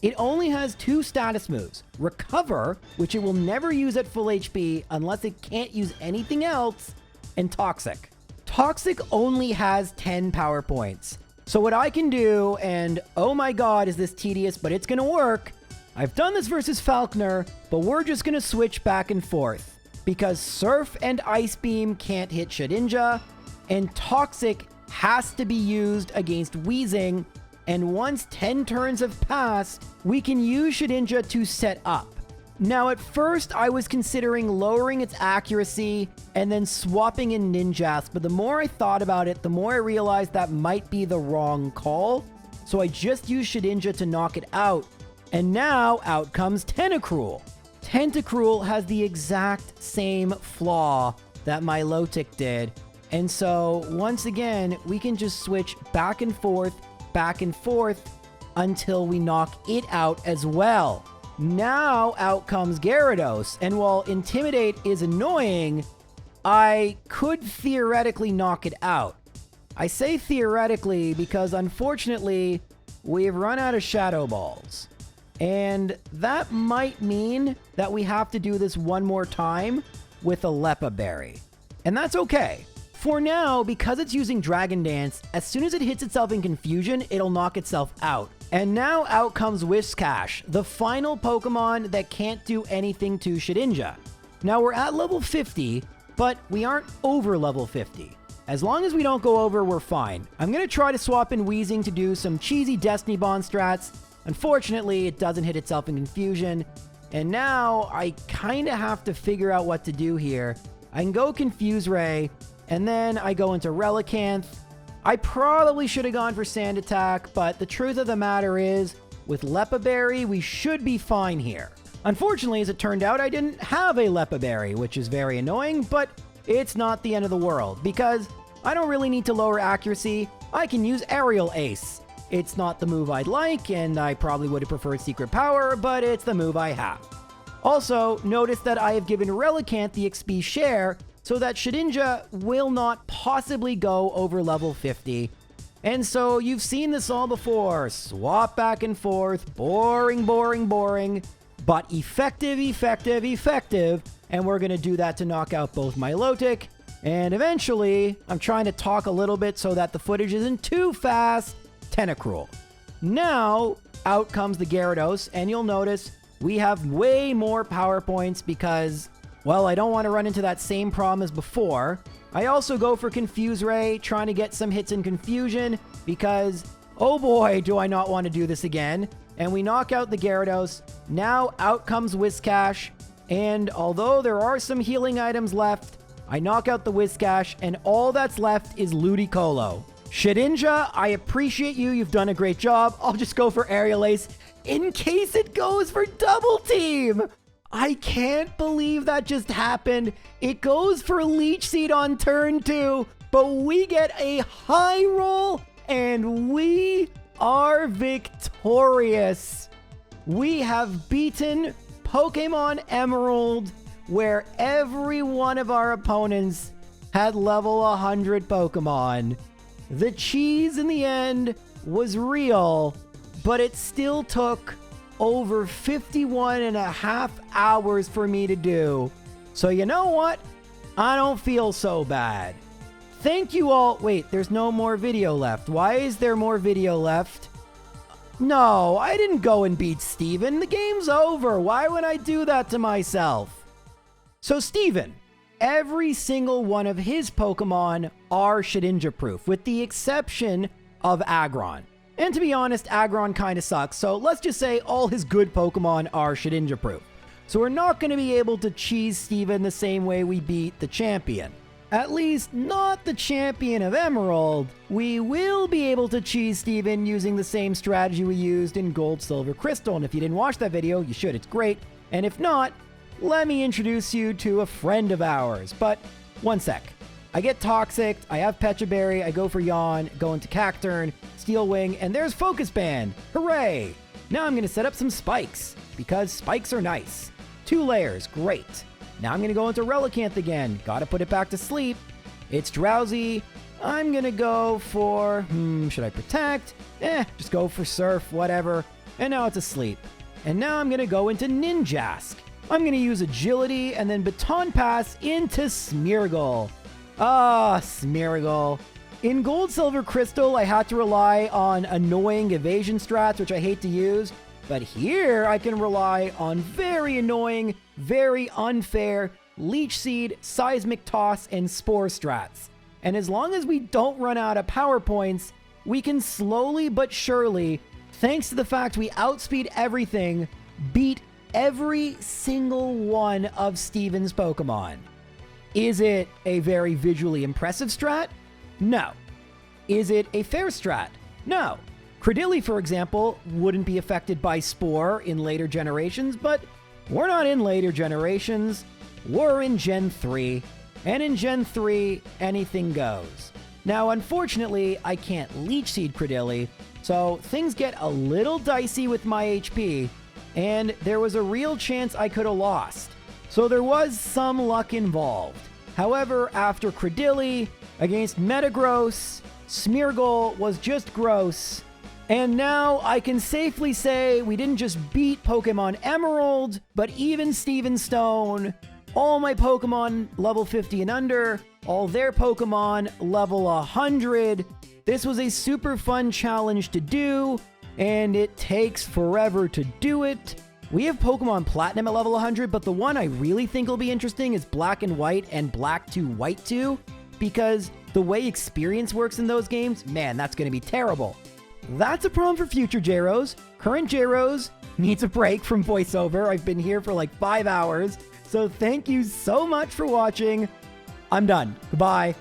It only has 2 status moves. Recover, which it will never use at full HP unless it can't use anything else, and Toxic. Toxic only has 10 power points. So what I can do, and oh my god, is this tedious, but it's gonna work. I've done this versus Falconer, but we're just gonna switch back and forth. Because Surf and Ice Beam can't hit Shedinja, and Toxic has to be used against Wheezing, and once 10 turns have passed, we can use Shedinja to set up. Now at first, I was considering lowering its accuracy and then swapping in Ninjask, but the more I thought about it, the more I realized that might be the wrong call. So I just used Shedinja to knock it out, and now out comes Tentacruel. Tentacruel has the exact same flaw that Milotic did, and so once again, we can just switch back and forth until we knock it out as well. Now out comes Gyarados, and while Intimidate is annoying, I could theoretically knock it out. I say theoretically because unfortunately, we've run out of Shadow Balls. And that might mean that we have to do this one more time with a Leppa Berry. And that's okay. For now, because it's using Dragon Dance, as soon as it hits itself in confusion, it'll knock itself out. And now out comes Whiscash, the final Pokemon that can't do anything to Shedinja. Now we're at level 50, but we aren't over level 50. As long as we don't go over, we're fine. I'm going to try to swap in Wheezing to do some cheesy Destiny Bond strats. Unfortunately, it doesn't hit itself in confusion. And now I kind of have to figure out what to do here. I can go Confuse Ray, and then I go into Relicanth. I probably should have gone for Sand Attack, but the truth of the matter is, with Leppa Berry, we should be fine here. Unfortunately, as it turned out, I didn't have a Leppa Berry, which is very annoying, but it's not the end of the world, because I don't really need to lower accuracy. I can use Aerial Ace. It's not the move I'd like, and I probably would have preferred Secret Power, but it's the move I have. Also, notice that I have given Relicanth the XP share, so that Shedinja will not possibly go over level 50. And so you've seen this all before. Swap back and forth. Boring, boring, boring. But effective, effective, effective. And we're going to do that to knock out both Milotic. And eventually, I'm trying to talk a little bit so that the footage isn't too fast. Tentacruel. Now, out comes the Gyarados. And you'll notice we have way more power points because, well, I don't want to run into that same problem as before. I also go for Confuse Ray, trying to get some hits in confusion, because, oh boy, do I not want to do this again. And we knock out the Gyarados. Now out comes Whiscash, and although there are some healing items left, I knock out the Whiscash, and all that's left is Ludicolo. Shedinja, I appreciate you. You've done a great job. I'll just go for Aerial Ace in case it goes for Double Team. I can't believe that just happened. It goes for Leech Seed on turn 2, but we get a high roll, and we are victorious. We have beaten Pokemon Emerald, where every one of our opponents had level 100 Pokemon. The cheese in the end was real, but it still took over 51 and a half hours for me to do. So you know what? I don't feel so bad. Thank you all. Wait, there's no more video left. Why is there more video left? No, I didn't go and beat Steven. The game's over. Why would I do that to myself? So Steven, every single one of his Pokemon are Shedinja proof, with the exception of Aggron. And to be honest, Aggron kind of sucks, so let's just say all his good Pokemon are Shedinja proof. So we're not going to be able to cheese Steven the same way we beat the champion. At least not the champion of Emerald. We will be able to cheese Steven using the same strategy we used in Gold, Silver, Crystal. And if you didn't watch that video, you should. It's great. And if not, let me introduce you to a friend of ours. But one sec. I get Toxic, I have Pecha Berry, I go for Yawn, go into Cacturn, Steel Wing, and there's Focus Band. Hooray! Now I'm going to set up some spikes, because spikes are nice. 2 layers, great. Now I'm going to go into Relicanth again. Gotta put it back to sleep. It's drowsy. I'm going to go for... should I protect? Just go for Surf, whatever. And now it's asleep. And now I'm going to go into Ninjask. I'm going to use Agility and then Baton Pass into Smeargle. Ah, Smeargle. In Gold, Silver, Crystal, I had to rely on annoying evasion strats, which I hate to use. But here, I can rely on very annoying, very unfair Leech Seed, Seismic Toss, and Spore strats. And as long as we don't run out of power points, we can slowly but surely, thanks to the fact we outspeed everything, beat every single one of Steven's Pokemon. Is it a very visually impressive strat? No. Is it a fair strat? No. Credilli, for example, wouldn't be affected by Spore in later generations, but we're not in later generations. We're in Gen 3, and in Gen 3, anything goes. Now, unfortunately, I can't Leech Seed Credilli, so things get a little dicey with my HP, and there was a real chance I could have lost. So there was some luck involved. However, after Credilli, against Metagross, Smeargle was just gross. And now I can safely say we didn't just beat Pokemon Emerald, but even Steven Stone, all my Pokemon level 50 and under, all their Pokemon level 100. This was a super fun challenge to do, and it takes forever to do it. We have Pokemon Platinum at level 100, but the one I really think will be interesting is Black and White and Black 2, White 2, because the way experience works in those games, man, that's going to be terrible. That's a problem for future J-Rose. Current J-Rose needs a break from voiceover. I've been here for like 5 hours, so thank you so much for watching. I'm done. Goodbye.